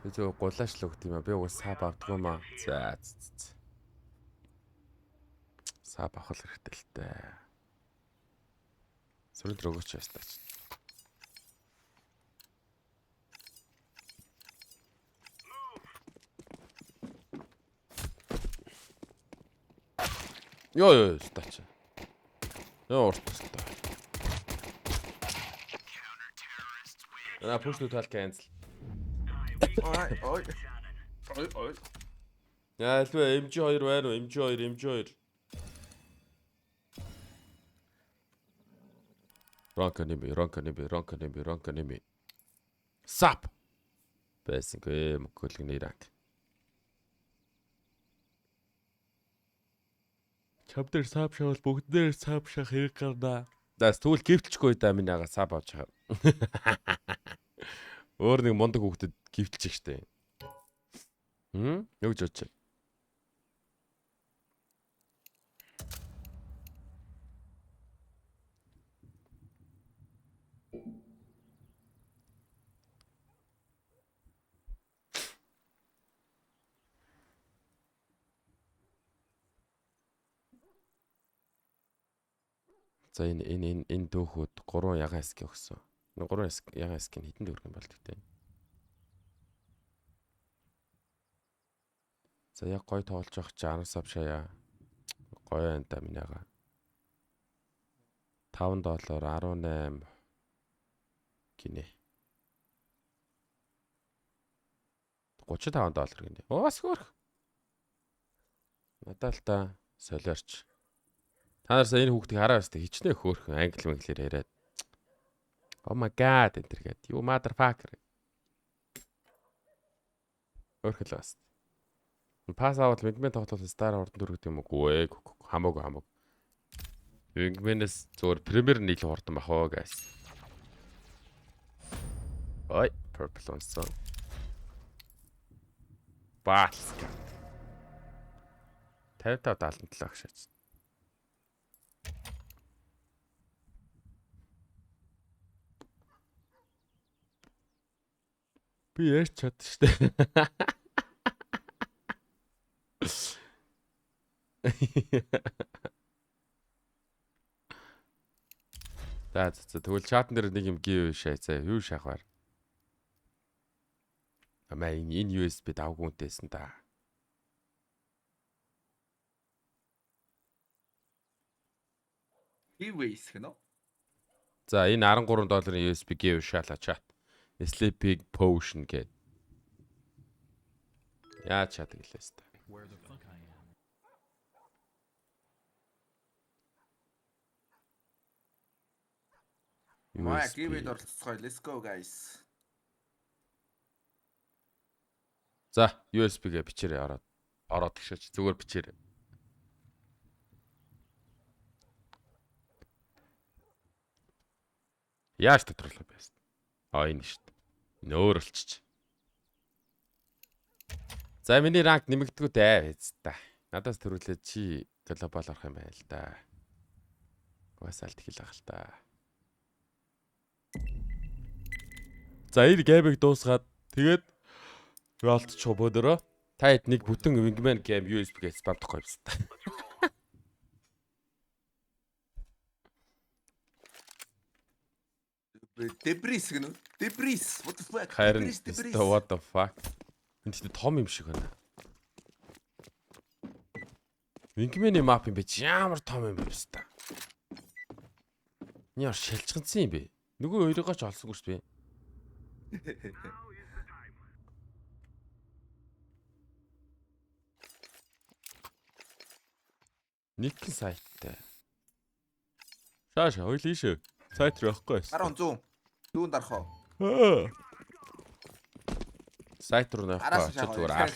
Би зөв гулаач л өгд юм а. Би уус сааб авдгүй юм а. За. Сааб авах хэрэгтэй л дээ. Surrender өгөөч ястаач. Ёо стач. Ёо уртстай. На push to tal cancel. Ой. Яа элвэ MG2 байна уу? MG2. Ранка ними. Сап. Бэсинг мөкөлг нэрат. Чамдэр сап шавал бүгдээр сап шах хэрэг гарна. Даас тэгвэл гівтэлчгүй да минь яга сап авч байгаа. Өөр нэг мундаг хүүхдэд гівтэлчих штэ. Юу гэж бодож байна? За энэ дөөхөд 3 ягаан эск өгсөн. 3 ягаан эск нь хэдэн төгрөг юм бол тэгтээ. За яг гой тоолж явах чи 10 сав шаяа. Гоё энэ та минь ягаа. $5 18 гинэ. $35 гинэ. Оос хөрх. Надад л та солиорч. Та нар сая энэ хүүхдийг хараа өстэй хичнээн хөөхөн англи мэнглээр яриад. Oh my god энэ тэргээд. You motherfucker. Өөрхөл бас. Пас аваад Wingman тоглол Star ордон дүргдэг юм уу? Гүй хамаагүй. Wingman-с зөвөр Premier нийлэн хурдан бахаа guys. Ой, purple онсон. Баалс. 55-77 ах шаач. Би ярьж чад штэ. За тэгвэл чатн дээр нэг юм гів шаацаа. Юу шахаар. Амаа энэ USB давгүй үнтэйсэн та. Giveaways гэнэ. За энэ $13 USB гів шаалаа чат. Sleeping Potion гэдэг. Яаж чаддаг лээ ста. Where the fuck I am. Маа гівэд оролцоцгоо. Let's go guys. За, USB-гээ бичээрэй ороод гişэж зүгээр бичээрэй. Яаж тодруулах вэ? Энэ шүү дээ. Нөөрөлчч. За миний ранг нэмэгдэггүй дээ хэвээр. Надаас төрүүлээд чи глобал орох юм байна л да. Уусаалт хэлэх л та. За энэ геймийг дуусгаад тэгээд Ролт чободороо та хэд нэг бүтэн Wingman game USB-гээ спамдахгүй юмсан та. Дебрис гэнэ. Дебрис. What the fuck? Харин Дебрис. what the fuck. Энд тийм том юм шиг байна. Wingman-ийн map юм бэ? Ямар том юм бэ та. Яар шилжчихсан юм бэ? Нөгөө хоёроо ч олсонгүй шүү дээ. Нэг сайттай. Шааш хоёлын сайт руу явахгүй байсан. 1100. Дүүн дарах уу? Сайт руу явахгүй ч зүгээр арт.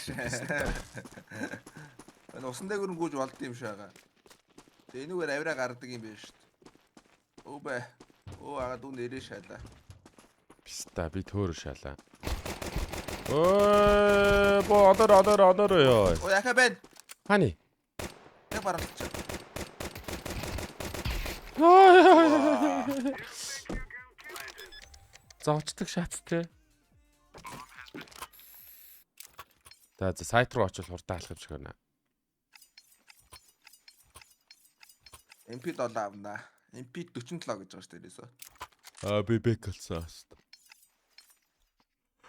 Энэ усан дээгүүр гүйж болд юм шаага. Тэгээ энүүгээр авираа гардаг юм байна шүү дээ. Оо бай. Оо ага дүүн нэрээ шалаа. Писта би төөр шалаа. Ой, бо одор ёо. Оо яха байна. Хани? Яг баралч. Зовчдаг шаттай. За сайт руу очиж хурдан алах юм шиг байна. MP7 авна. MP47 гэж байгаа шүү дээ дээсөө. Би бэкэлсэн.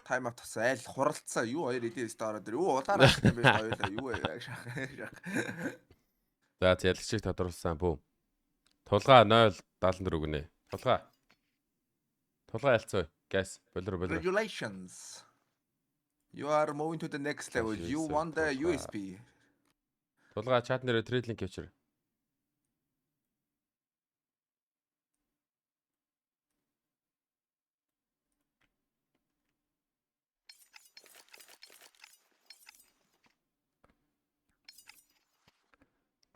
Тайм аут тасаа айл хуралцсан. Юу хоёр эдээс ороод ир. Юу улаар ашигтай байж хоёулаа. Юу яг шах. За ялгчийг тодруулсан бүү. Тулгаа 074 гинэ. Тулгаа ялцгаа. Газ болор. Congratulations. You are moving to the next level. You won the USB. Тулгаа чат нэрээ трейд линк явуучир.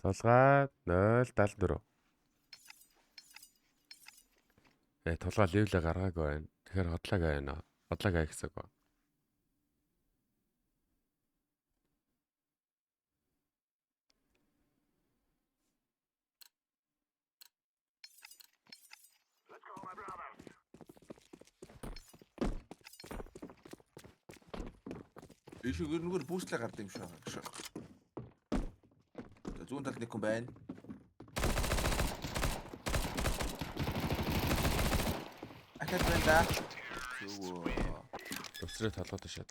Тулгаа 074. Тулгаа левлээ гаргаагүй байна. Тэгэхээр хотлаг байна. Хотлаг ай гэсэн үг. Ишүүгээр нүгээр бүүстлээ гард юм шиг байна. Зүүн талд нэг хүн байна. Ахад байна. Өсрөө толгойд шат.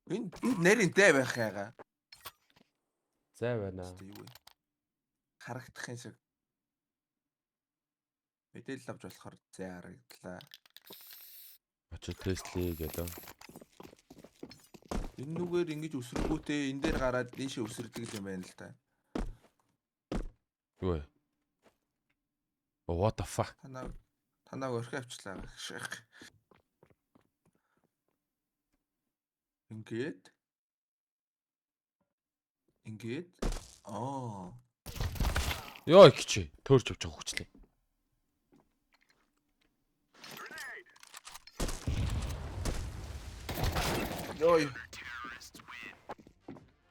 Энэ нэрэнтэй байх яага. Зай байна. Харагдах юм шиг. Мэдээлэл авч болохоор зай харагдлаа. Очиж тестлээ гэдэг. Энэ нүгээр ингэж өсрөхгүйтэй энэ дээр гараад ийшээ өсрдөг юм байна л та. Юу вэ? What the fuck? Танаа өрхөө авчлаа. Ингээд. Йоо кичи төөрч авч байгаа хүчлээ. Йой.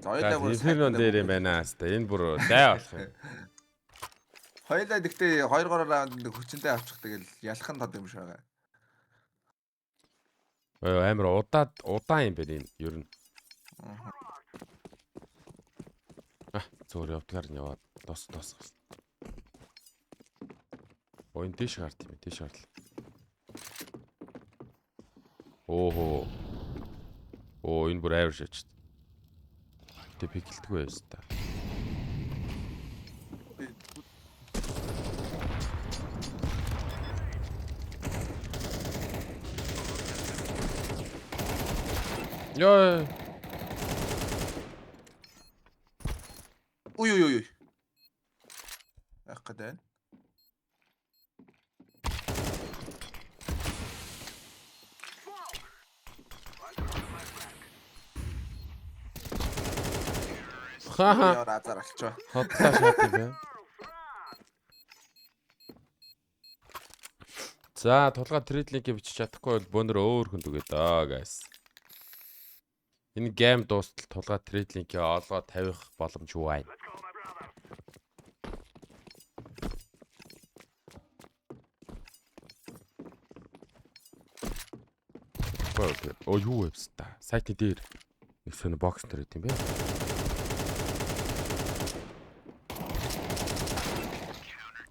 Инферно дээр юм байна аста. Энэ бүр дай болох юм. Хоёлаа гэхдээ 2-3 раунд хүчнтэй авчих тэгэл ялхан тод юм шиг байгаа. Амар удаан юм байна энэ ер нь. Зүгээр явдгаар нь яваад дос. Энэ дэш гарт юм. Дэш гарлаа. Оо энэ бүр авир шаач. Тэ пиклдэггүй байсан та. Ёо. Ой. Ах гэдэг. Хаха. Яа азар алчаа. Хотлоо шат юм байна. За, тулгаа трейд линкийг бичиж чадахгүй бол бөөнөр өөр хүнд үгээд аа, guys. Энэ гейм дуустал тулгаа трейд линкийг олгоо тавих боломж юу байна? Оо юу вебс та? Сайтын дээр нэг сони бокс дээр байт юм бэ?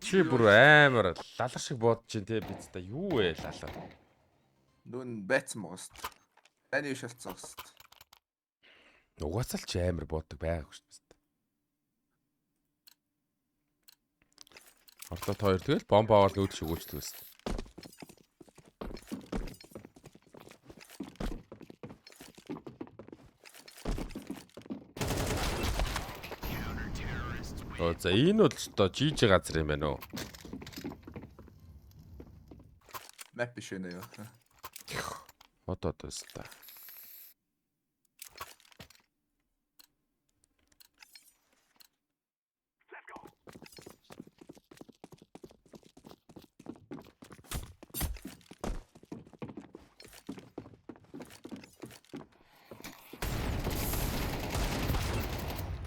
Чи бүр амар лалар шиг бодож чинь те биз та юу вэ лалар? Нүн бэцсэн мост. Таны биш болцсон гост. Угаасаа л чи амар боддог байгагүй шүү дээ. Орлоод хоёр тэгэл бомб аваад нүүдэж өгөөждөг гэсэн. За энэ бол ч одоо жижиг газар юм байна уу? Map биш үнэ юу. Одоо өстө.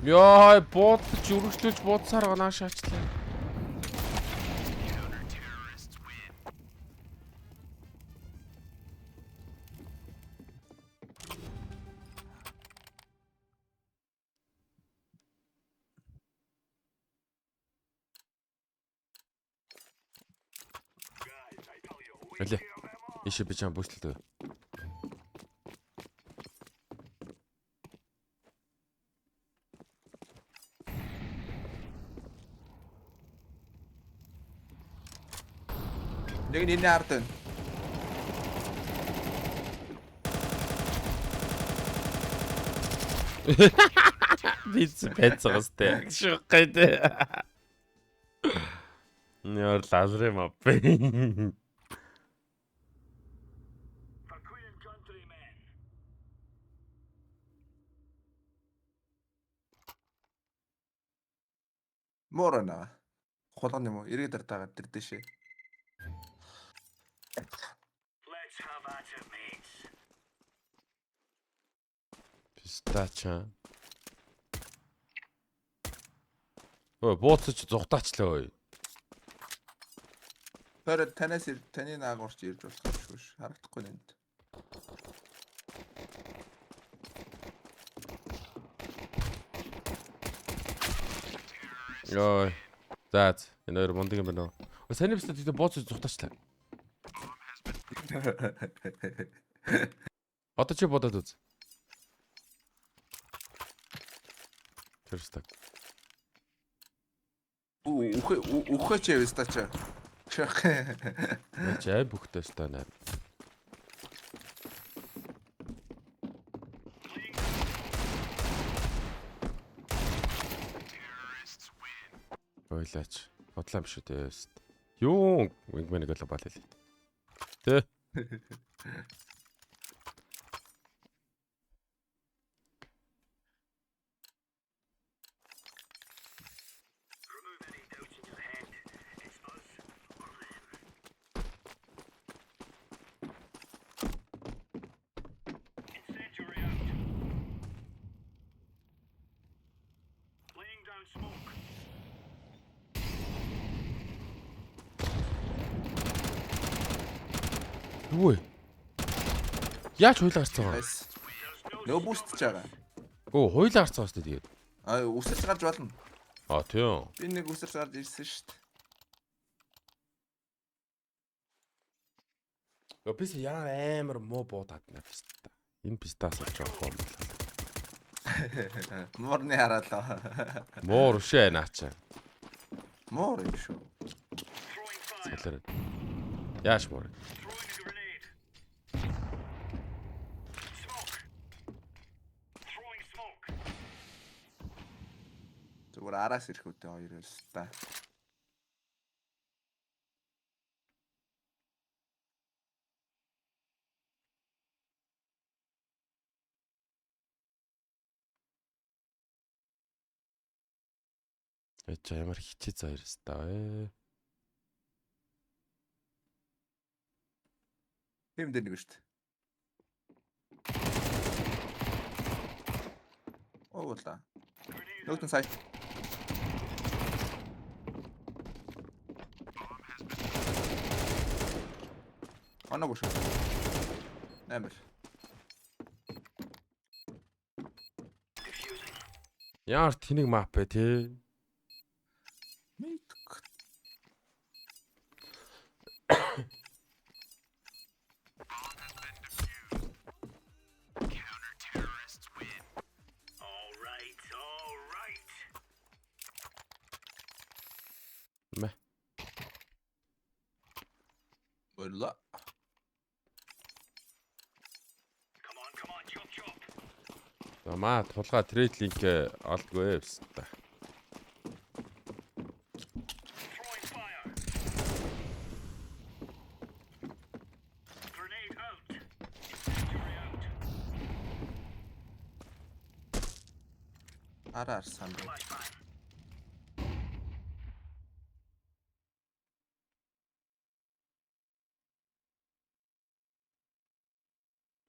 Яа, бодож үргэлжлүүлж бодсаар ганаа шаачлаа. Алле. Иши би чам бүслэлтэй. Нэг нь энэ ард байна. Биз бэцэстэй. Шугайд. Нёр лазрэ маппе. For Queen and Country, man. Морона. Холгоны юм уу? Ирээд дартагаад тэр дэшээ. Let's have at it, mates. Пистача. Ой, бууцч зугтаачлаа ой. Тэр танаас таны наагуурч ирж болох шүү ш. Харагдахгүй нэнд. Йой. Заац. Энэ хоёр мундаг юм байна уу? Саний бистэ тэгтээ бууцч зугтаачлаа. Одоо чи бодоод үз. Тэрстаг. Ухач явстачаа. Шах. Чай бүхтэй станаа. Ойлаач. Бодлоо биш үү тест. Юу вингмэнийг л балаа л. Тэ. Remove any doubts in your head. It's us or them. Incendiary out. Laying down smoke. Юу вэ? Яаж хуйлаа гарцсан байгаа? Айс. Нөө бустж байгаа. Өө, хуйлаа гарцсан баста тэгээд. Аа үсэрч гарч болно. А тийм. Би нэг үсэрч гарч ирсэн шүү дээ. Бис яа амар муу буудаад нэ писта. Энэ пистаас авч явах юм байна. Морны хараалаа. Муур ушээ наачаа. Мор юм шүү. Throwing fire.Гэлэр. Яаш муур. Throwing a grenade. Smoke. Throwing smoke. Зүгээр араас ирэх үедээ хоёр байс та. Яж ямар хичээ заяр өстэй. Хэм дээр нэг шүү дээ. Уула. Нөтөн сайт. Анаа гүш. Нэмэр. Ямар тэнэг мап бэ те. Мэдк. All right, all right. Мэ. Уула. Come on, chop, chop. Замаа тулгаа трейд линк олдгүй өстэй. Throwing fire. Grenade out. Injury out. Араар сан. Flashbang.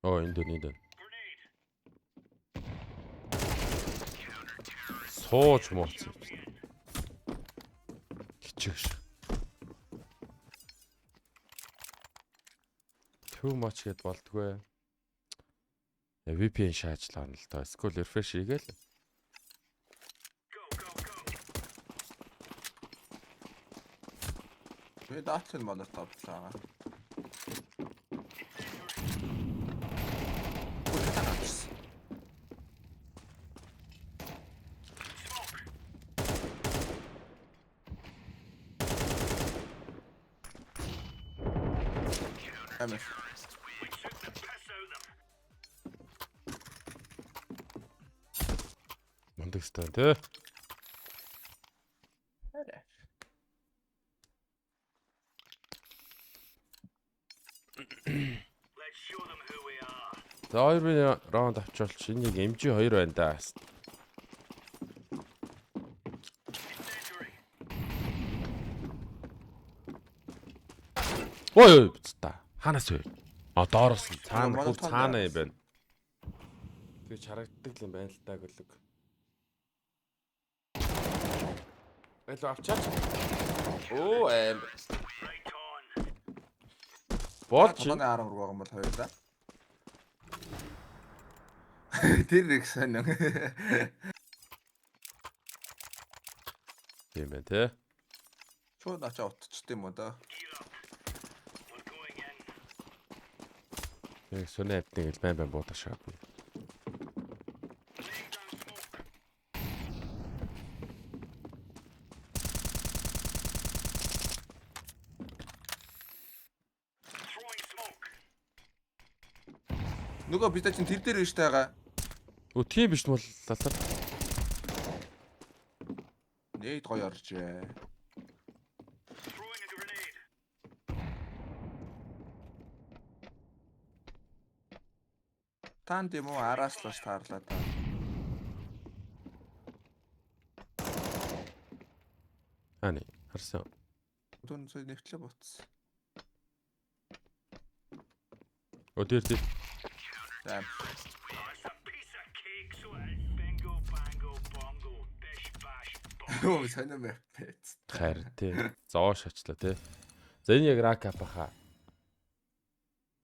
Оо энэ дэн. Grenade. Сууж мууц. Хичээш. Too much гэд болдгүй. VPN шаажлаа нь л доо. School refresh хийгээл. Go, go, go. Би даацын монор тавчлаа. Амир. We took the piss out of them. Мундаг стай тий. Let's show them who we are. За 2-ын раунд авчвалч энийг MG2 байна да. Incendiary. Ой та ханаас вэ? А доороос нь цаана Манай бүр тал цаана даа. юм байна. Тэгээ харагддаг юм байна л та гөлөг. Эло авчаач. Оо Right on. бооч. Толгойн 10 руу байгаа юм бол хоёр да. Тэр нэг сонин. Тийм байна те. Шууд очоо утчт юм уу да. Gear up. We're going in. Яг сүнэ апныг л байн буудашаа. Laying down smoke. Throwing smoke. Нөгөө бид чинь тэр дээр биш тайгаа. Өө тийм биш бол лалаа. Нээд гоё оржээ. Throwing a grenade. Таанд юм уу араас л бас таарлаа та. Ани харсан. Түн сая нэвтлээ буцсан. Өдөр дээр За. It's a piece of cake, so it is. Bingo, bango, bongo, bish, bash, boom. Оо сонин байт. хайр тий. Зоо шачлаа тий. За энэ яг рак ап баха.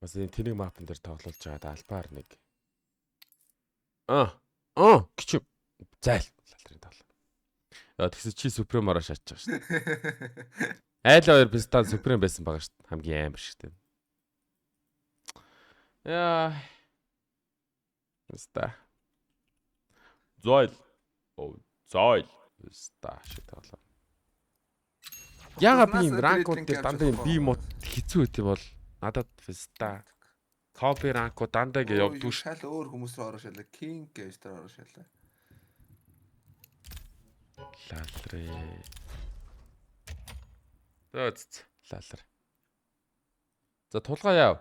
Бас энэ тэнэг мапн дээр тоглуулж байгаа албаар нэг. Гिच. Зайл лалтрын тоглоо. Яа тэгсэн чи супрем ороо шатж байгаа шүү дээ. Айл хоёр пистан супрем байсан байгаа шүү дээ. Хамгийн амар шүү дээ. Яа. Ста. Зойл. Оо, зойл. Ста шиг тоглоо. Яга би юм ранкууд дээр дандаа юм би мод хэцүү үт бол надад феста. Копи ранкууд дандаа ингэ явдгүй шал өөр хүмүүс рүү ороо шалаа. Кинг гэж тэр ороо шалаа. Лалрээ. Зөөц лалар. За тулгаа яав.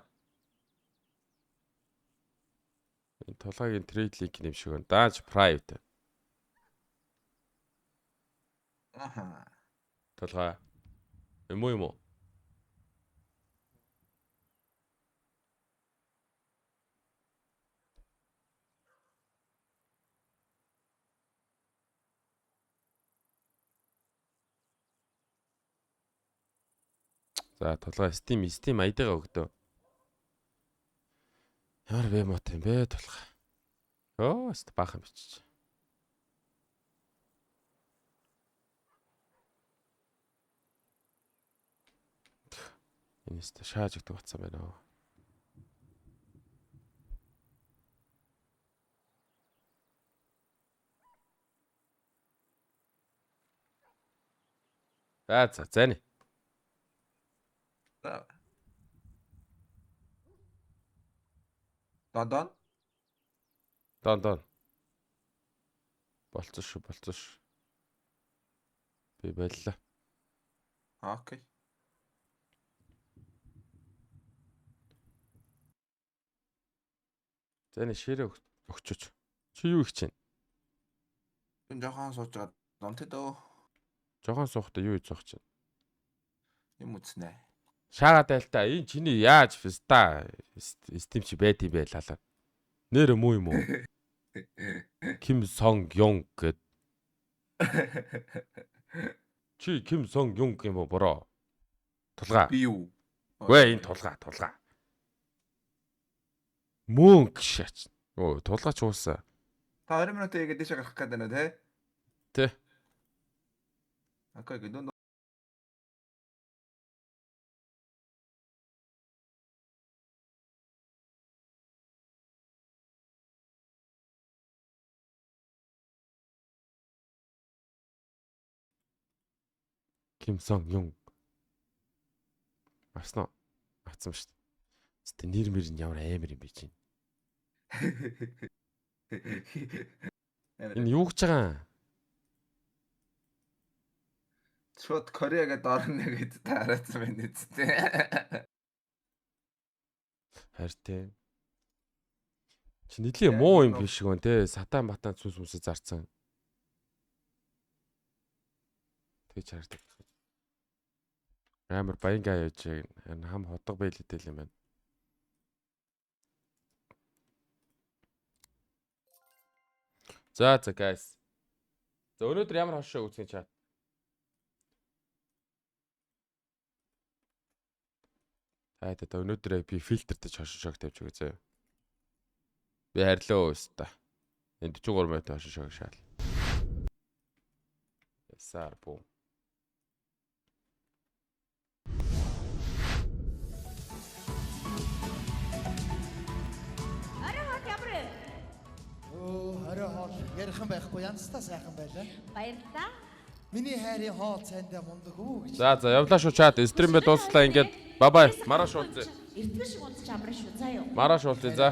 Энэ тулгаагийн трейд линк нэмшиг өн. Дааж private. Аха. Тулгаа. Юм уу? За тулгаа Steam ID-гаа өгдөө. Ямар вемот юм бэ тулгаа. Оо, баахан бичиж. Энэ өстө шааж өгдөг батсан байна оо. Зэний. Дон. Болцсон шүү. Би байлаа. Окей. Зэний ширээ өгчөж. Чи юу их чинь? Би жоохон сууж байгаа. Донтэй дөө. Жохон суухтаа юу хийж чинь? Юм үзнэ. Шаагаад байлтаа. Энэ чиний яаж фиста Steam чи байд юм бэ лалаа. Нэр муу юм уу? Ким Сонг Юнг гэд. Чи Ким Сонг Юнг юм уу бороо? Тулгаа. Би юу? Гүй энэ тулгаа. Мөнх шаач. Оо тулгаа ч уусаа. Та 20 минут игээд дэше гарах гээд байна те. Тэ. Окей, гэдэг. Ким Сонг Юнг. Авсан шүү дээ. Тэ нэр мэр нь ямар амар юм бэ чинь. Энэ юу гэж байгаа? Шот Кореагээд орно гэд таараасан байна үсттэй. Харин чи нэлийн муу юм биш гэн те сатан батан цүнс мүсэ зарцсан. Тэгж хардаг. Амар баянгаа яаж хам ходог байлэдэл юм байна. За guys. За өнөөдөр ямар хошоо үзэх чат. Та өнөөдөр би фильтрдэж хошоо тавьж өгье зөө. Би харьлаа өстө. Энд 43 минут хошоо шаал. Ясаар буу. Орой хоол ярихан байхгүй янзтаа сайхан байлаа. Баярлалаа. Миний хайрын хоол цайндаа мундаг үү гэж. За явлаа шүү чат. Стримээ дууслаа ингээд. Бай. Мараш уулзъя. Эртгэл шиг унтж амраа шүү. За юу. Мараш уулзъя за.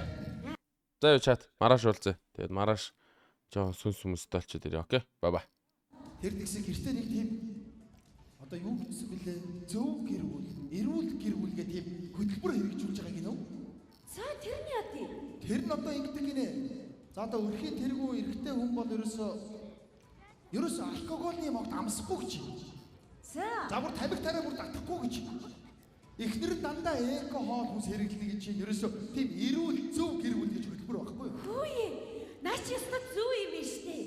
За юу чат. Мараш уулзъя. Тэгээд мараш жоохон сүнс хүмүүстэй болчиход ирээ. Окей. Бай. Тэр тэгсэг гэртээ нэг тийм одоо юу гэсэн бэлээ? Зөв гэрүүл, эрүүл гэрүүл гэх тийм хөтөлбөр хэрэгжүүлж байгаа гинөө. За тэр нь яа тий? Тэр нь одоо ингэдэг гинэ. За одоо өрхийн тэргүү эрэгтэй хүн бол ерөөсөө алкогольны могт амсахгүй гэж. За. Загвар тамхи тараа бүр татахгүй гэж. Эхнэр нь дандаа эко хоол хүнс хэрэглэнэ гэж чинь ерөөсөө тийм эрүүл зөв гэрүүл гэж хөтөлбөр байхгүй юу? Хөөе. Наа чи ястаа зөв юм биш үү?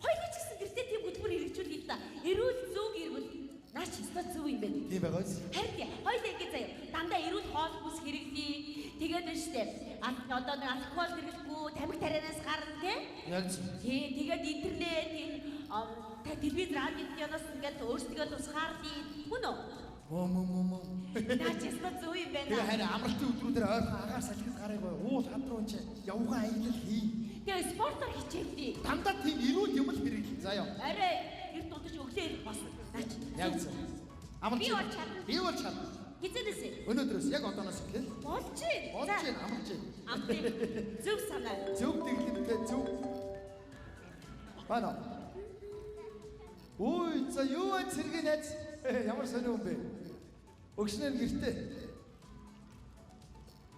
Хоёул ч гэсэн гэртээ тийм хөтөлбөр хэрэгжүүлээ та. Эрүүл зөв гэрүүл. Наа чи ястаа зөв юм байна. Тийм байгаа биз? Харин хоёул ингэ заяа. Дандаа эрүүл хоол хүнс хэрэглэе. Тэгээд байна штэ. Одоо нэг алкогол хэрэглэхгүй, тамхи тарианаас гарна тий? Яг зөв. Тий, тэгээд интернет, телевиз, радионоос ингээд өөрсдөө тусгаарлаа. Мөн үү? Мөө. Наачсна зөв юм байна. Тэгээ харин амралтын өдрүүдээр ойрхон агаар салхинд гарыг уул хад руу чи явган аялал хий. Тэгээ спортоор хичээлээ. Дандаа тийм эрүүл юм л хэрэглэн заяа. Арай гэр дутаж өглөө ирэх болсон. Наач. Яг зөв. Амарч. Би бол чадна. Хизэнэсэ. Өнөөдрөөс яг одооноос эхлэв. Болж Болж амарч. Амтыг зөв санаа. Зөв дэглэмтэй зөв. Бана. Ой, за юу вэ цэргийн найз? Ямар сонио юм бэ? Өгснээр гэртээ.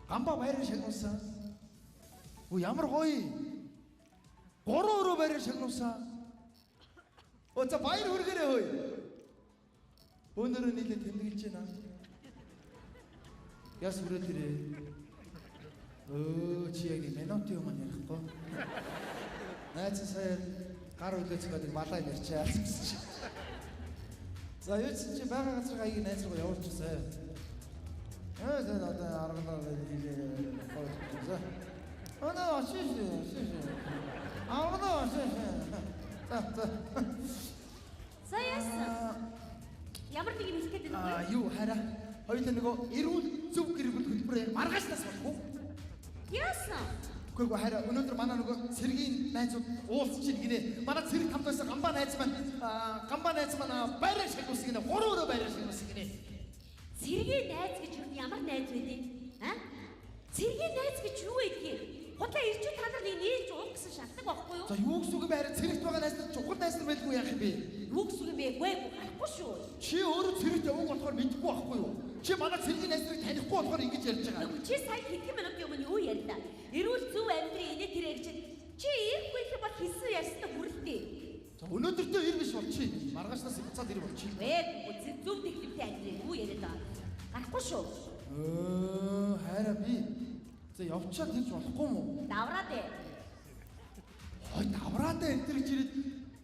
Гамбаа байраа шагнуулсан. Өө ямар гоё. 3 өрөө байраа шагнуулсан. Өө за баяр хүргээрэй хөөе. Өнөөдөр нийлээ тэмдэглэж байна. Яс хүрээлэрээ. Чи яг минутын өмнө ярихгүй. Найз сая гар үлээцгээд малаа ярьчаа. За юу ч чи байгаа газар гайг найз руу явуулчихсаа. За одоо арганаа хэлээ. Анаа ашиж. Арганаа ашиж. За. За яасан? Ямар нэг юм хэлэх гээд байна вэ? Юу хараа. Хоёулаа нөгөө эрүүл зөв гэр бүл хөтөлбөр яг маргаашнаас болох уу? Яасан? Үгүй хараа өнөөдөр манай нөгөө цэргийн найзууд уулзчих гинэ. Манай цэрэг хамт байсан гамбаа найз маань байраа шагнуулсан гинэ. 3 өрөө байраа шагнуулсан гинэ. Цэргийн найз гэж ямар найз вэ? Аа? Цэргийн найз гэж юу вэ? Худлаа ирчүүд та нар нээж уух гэсэн шалтгаан байхгүй юу? За юу гэсэн үг бэ? Хараа цэрэгт байгаа найз нар чухал найз нар байлгүй яах юм бэ? Юу гэсэн юм бэ? Харахгүй шүү. Чи өөрөө цэрэгт явах болохоор мэдэхгүй байхгүй юу? Чи манай цэргийн найз нарыг танихгүй болохоор ингэж ярьж байгаа. Чи сая хэдхэн минутын өмнө юу ярьлаа? Эрүүл зөв амьдрын инээ тэр ярьж чи ирэхгүй их бол хэлсэн ярьснаа хүрэлтээ. За өнөөдөртөө ир биш бол чи маргаашнаас буцаад ир бол чи. Зөв техниктэй амьдрын юу яриад байгаа? Гарахгүй шүү. Хараа би. За явчаад хийж болохгүй мүү? Давраад ээ. Хой давраад энэ төр гэж ирээд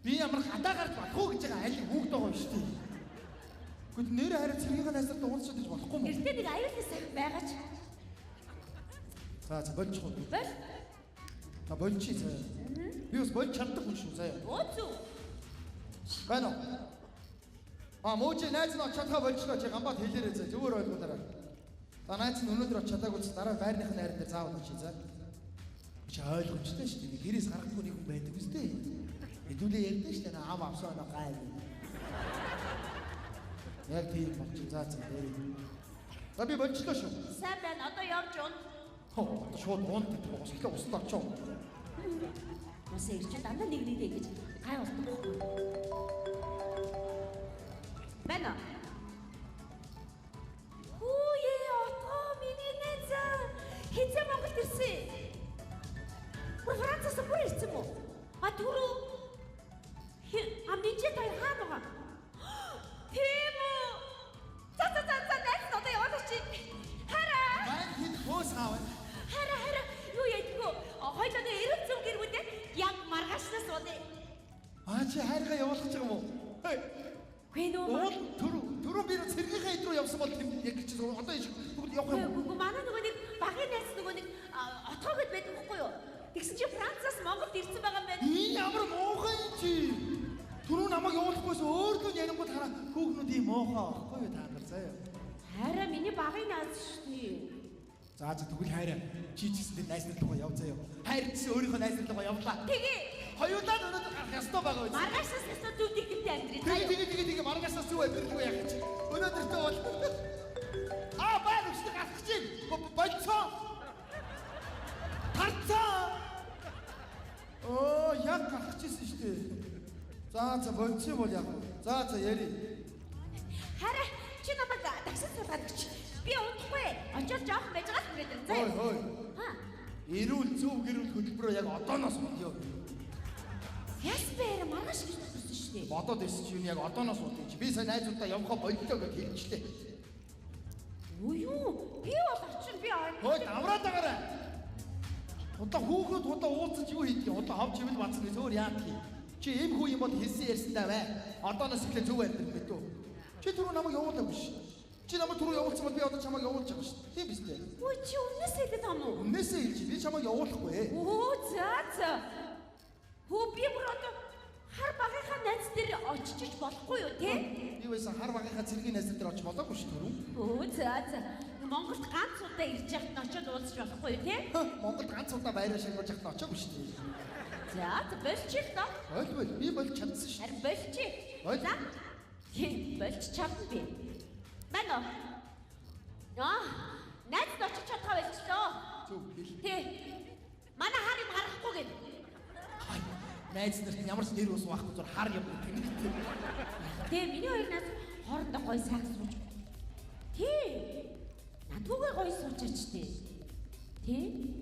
би ямар гадаа гарч болох уу гэж байгаа аль хүүхд байгаа юм шүү дээ. Гэхдээ нэр хараа цэргийн найзаар дуулцаад хийж болохгүй мүү? Гэртээ нэг аюултай сах байгаа ч. За болчих уу? Бол. За болчих заа. Би бас болж чаддаг хүн шүү заа. Өөцөө. Байна уу? Мууч найз нь очиадгаа болчихлоо чи гамбат хэлээрээ заа. Зүгээр ойлгуулаарай. За найз нь өнөөдөр очиадаагүй ч дараа байрныхын найран дээр заавал очие заа. Чи ойлгомжтой шүү дээ. Гэрээс гарахгүй нэг хүн байдаг үстэй. Хэдүүлээ ярьдэн шүү дээ. Ам авсан оноо гай. Яг тийм болчих. За дээр. За би болчихлоо шүү. Сайн байна. Одоо явж уун. Шууд уунт гэдэг боос. Ихлэ усанд очоо. Мас ирчүүд дандаа нэг гэж гай болдог байхгүй. Байна. Хизээ Монголд ирсэн. Францаас бүр ирсэн мө? Түрүү. Минжээ та хаана байгаа? Тийм үү? За найз одоо яваач. Хараа. Маань хэд хоос аав. Хараа. Юу ядгүй? Хоёлоо эрүүл зөв гэр бүлээ яг маргаашнаас унаа. Чи хайргаа явуулах гэж байгаа юм уу? Хэн үү? Түрүү би цэргийнхээ ид рүү явсан бол тийм яг чи одоо явах юм. Үгүй манай нөгөө нэг багын найз нөгөө нэг отоогод байдаг байхгүй юу? Тэгсэн чи Францаас Монголд ирсэн байгаа юм байна. Ямар муухай юм чи? Түрүү намайг явуулахгүйс өөрлөө ярингууд хараа хүүхнүүд ийм муухай байхгүй юу та нар заяа. Хараа миний багын найз шүү дээ. За тэгвэл хайраа чи ч гэсэн найз нар руугаа яв заяа. Хайр гэсэн өөрийнхөө найз нар руугаа явлаа. Тэгээ. Хоёулаа өнөөдөр гарах ёстой байгаа үү? Маргаашаас ёстой зөв техниктэй амьдрий. Тэгээ маргаашаас юу амьдрэх яах гэж. Өнөөдөртөө бол байна үстэй гарах чинь. Болцоо. Гарцаа. Яг гарах чийсэн шүү дээ. За болцоо бол яг. За яри. Хараа чи намайг таксид суулгаад чи. Би унахгүй. Очоод жоохон байж байгаа юм байна. Хой. Эрүүл зөв гэрүүл хөтөлбөрөө яг одооноос бодё. Яс бээр маргааш гэж төгссөн шүү дээ. Бодоод ирсэн чи яг одооноос бодё чи. Би сая найзуудаа явахаа боллоо гэж хэлчихлээ. Юу? Би бол очин би аа. Хой давраад байгаарай. Удаа хүүхэд уулзаж юу хийдгийг удаа хавч ивэл бацсан гэж өөр яах юм. Чи эм хүү юм бол хэлсэн ярьсандаа бай. Одооноос эхлээ зөв амьдрэх мэт үү. Чи түрүү намайг явуулаагүй ш. Чи намайг түрүү явуулсан бол би одоо чамайг явуулж байгаа ш. Тийм биз дээ. Ой чи өмнөөс хэлээд байгаа юм уу? Өмнөөсөө хэлж би чамайг явуулахгүй. За. Хөө би бүр одоо хар багийнхаа найз дээр очиж болохгүй юу те? Би байсан хар багийнхаа цэргийн найз дээр очиж болоогүй ш түрүү. За. Монголд ганц удаа ирж яхад нь очиод уулзч болохгүй юу те? Монголд ганц удаа байраа шагнуулж яхад нь очоогүй ш. За болчих доо. Ойлгүй би болж чадсан ш. Харин болчих. За. Болж чадна би. Байна уу? Найз нь очиж чадхаа болчихлоо. Зөв хэл. Тэ. Манай харыг харахгүй гээд. Найз нарт ямар ч нэр ус байхгүй зур хар юм гэх юм. Тэгээ миний хоёр над хоорондоо гоё сайхан сууж. Тий. Надгүйгээр гоё суучаач тий. Тий.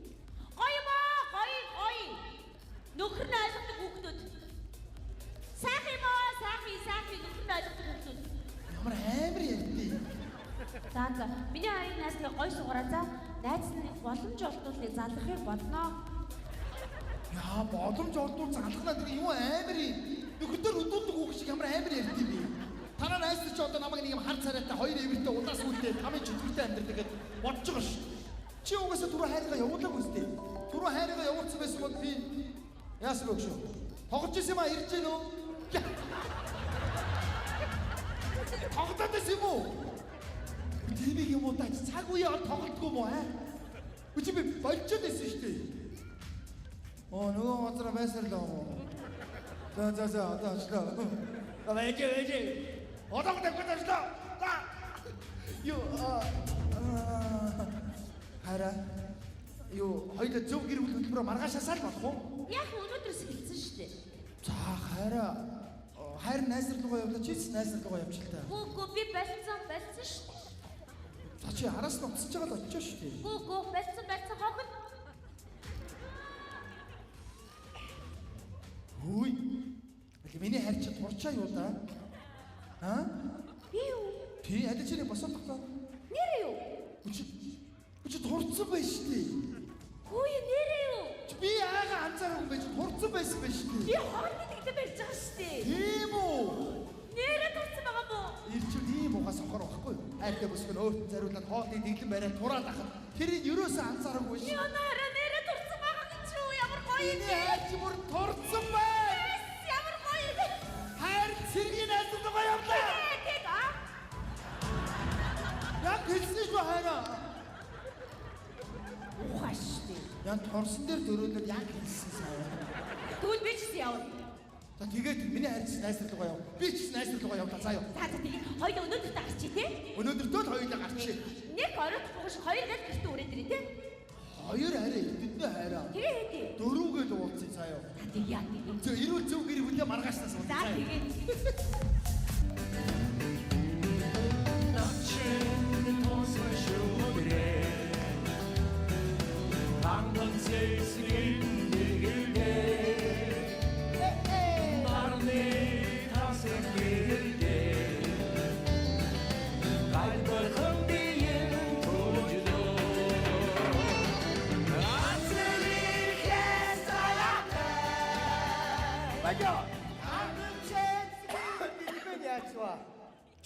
Гоё маа, гоё. Нөхөр нь ойлгодог хүүхдүүд. Сайхан юм аа, сайхан нөхөр нь ойлгодог хүүхдүүд. Ямар амар ярьдээ. За. Миний хоёрын найзлаа гоё сугараа за. Найз нь боломж олдуулныг залгахыг болно. Яа, боломж олдвол залхнаа тэр юу амар юм. Нөхөдөр өдөөдөг үг шиг ямар амар ярьд юм бэ? Танаа найз чи одоо намайг нэг юм хар царайтай хоёр эвэртэй удаас үлдээ тамийн четвэртэй амьдрал гэдэг бодож байгаа ш. Чи угаасаа түрүү хайргаа явуулаагүй үстэй. Түрүү хайргаа явуулсан байсан бол би яасан бэ шүү. Тоглож исэн юм а ирж гэнэ үү? Тоглоод байсан юм уу? Тэнийг юм уу даа цаг үе тоглолтгүй юм уу аа? Үчи би болчиход байсан шүү дээ. Нөгөө газар байсан л юм. За одоо ачлаа. Вэж. Одоог дэвгэж ачлаа. Хара. Хоёул зөв гэр бүл хөтөлбөрөөр маргаашаасаа л болох уу? Яг өнөөдрөөс эхэлсэн шүү дээ. За хайр найзлуугаа явлаа чийс найзлуугаа явж л та. Гүү би болцсон шүү дээ. За чи араас нь уцсаж байгаа л очиж шүү дээ. Гүү болцсон хогт. Хөөе. Миний хайр чи турчаа юу да? Би юу? Тий, аль чиний босоод таа. Нэр юу? Чи турцсан байж тээ. Хөөе нэр юу? Би яагаад анзаараагүй байж турцсан байсан байж тээ. Би хоорны тэгдэ барьж байгаа шүү дээ. Тийм үү? Нэрээ турцсан байгаа бoo. Ирчүү ийм угаа сохор байхгүй юу? Хайртай бүсгэн өөртөө зариулаад хоолны дэглэн бариад тураад ахад тэрийг юусаа анзаараагүй шүү. Яна хараа нэрээ турцсан байгаа гэж юу? Ямар гоё юм бэ? Хайр чи бүр турцсан бай. Ямар гоё юм бэ? Хайр цэргийн найзлуугаа явлаа. Яг хэлсэн шүү хайраа. Ухааштай. Ян торсон дээр дөрөөлөд яг хэлсэн сайн. Тэгвэл би ч гэсэн явна. За тэгээд миний хайр чи найзлуугаа яв. Би ч найзлуугаа явлаа заа юу. За тэгээд хоёул өнөөдөр гарчи тий. Өнөөдөртөө л хоёулаа гарчи. Нэг орохгүй ш хоёр гал гэртээ үрээд ирээ тий. Хоёр хараа эдний хайраа. Тэгээ хэдий. Дөрөвгээ л уулзъя заа юу. За тэг яа тэг. Зөв эрүүл зөв гэр бүлээ маргаашнаас уулзъя. За тэгээд.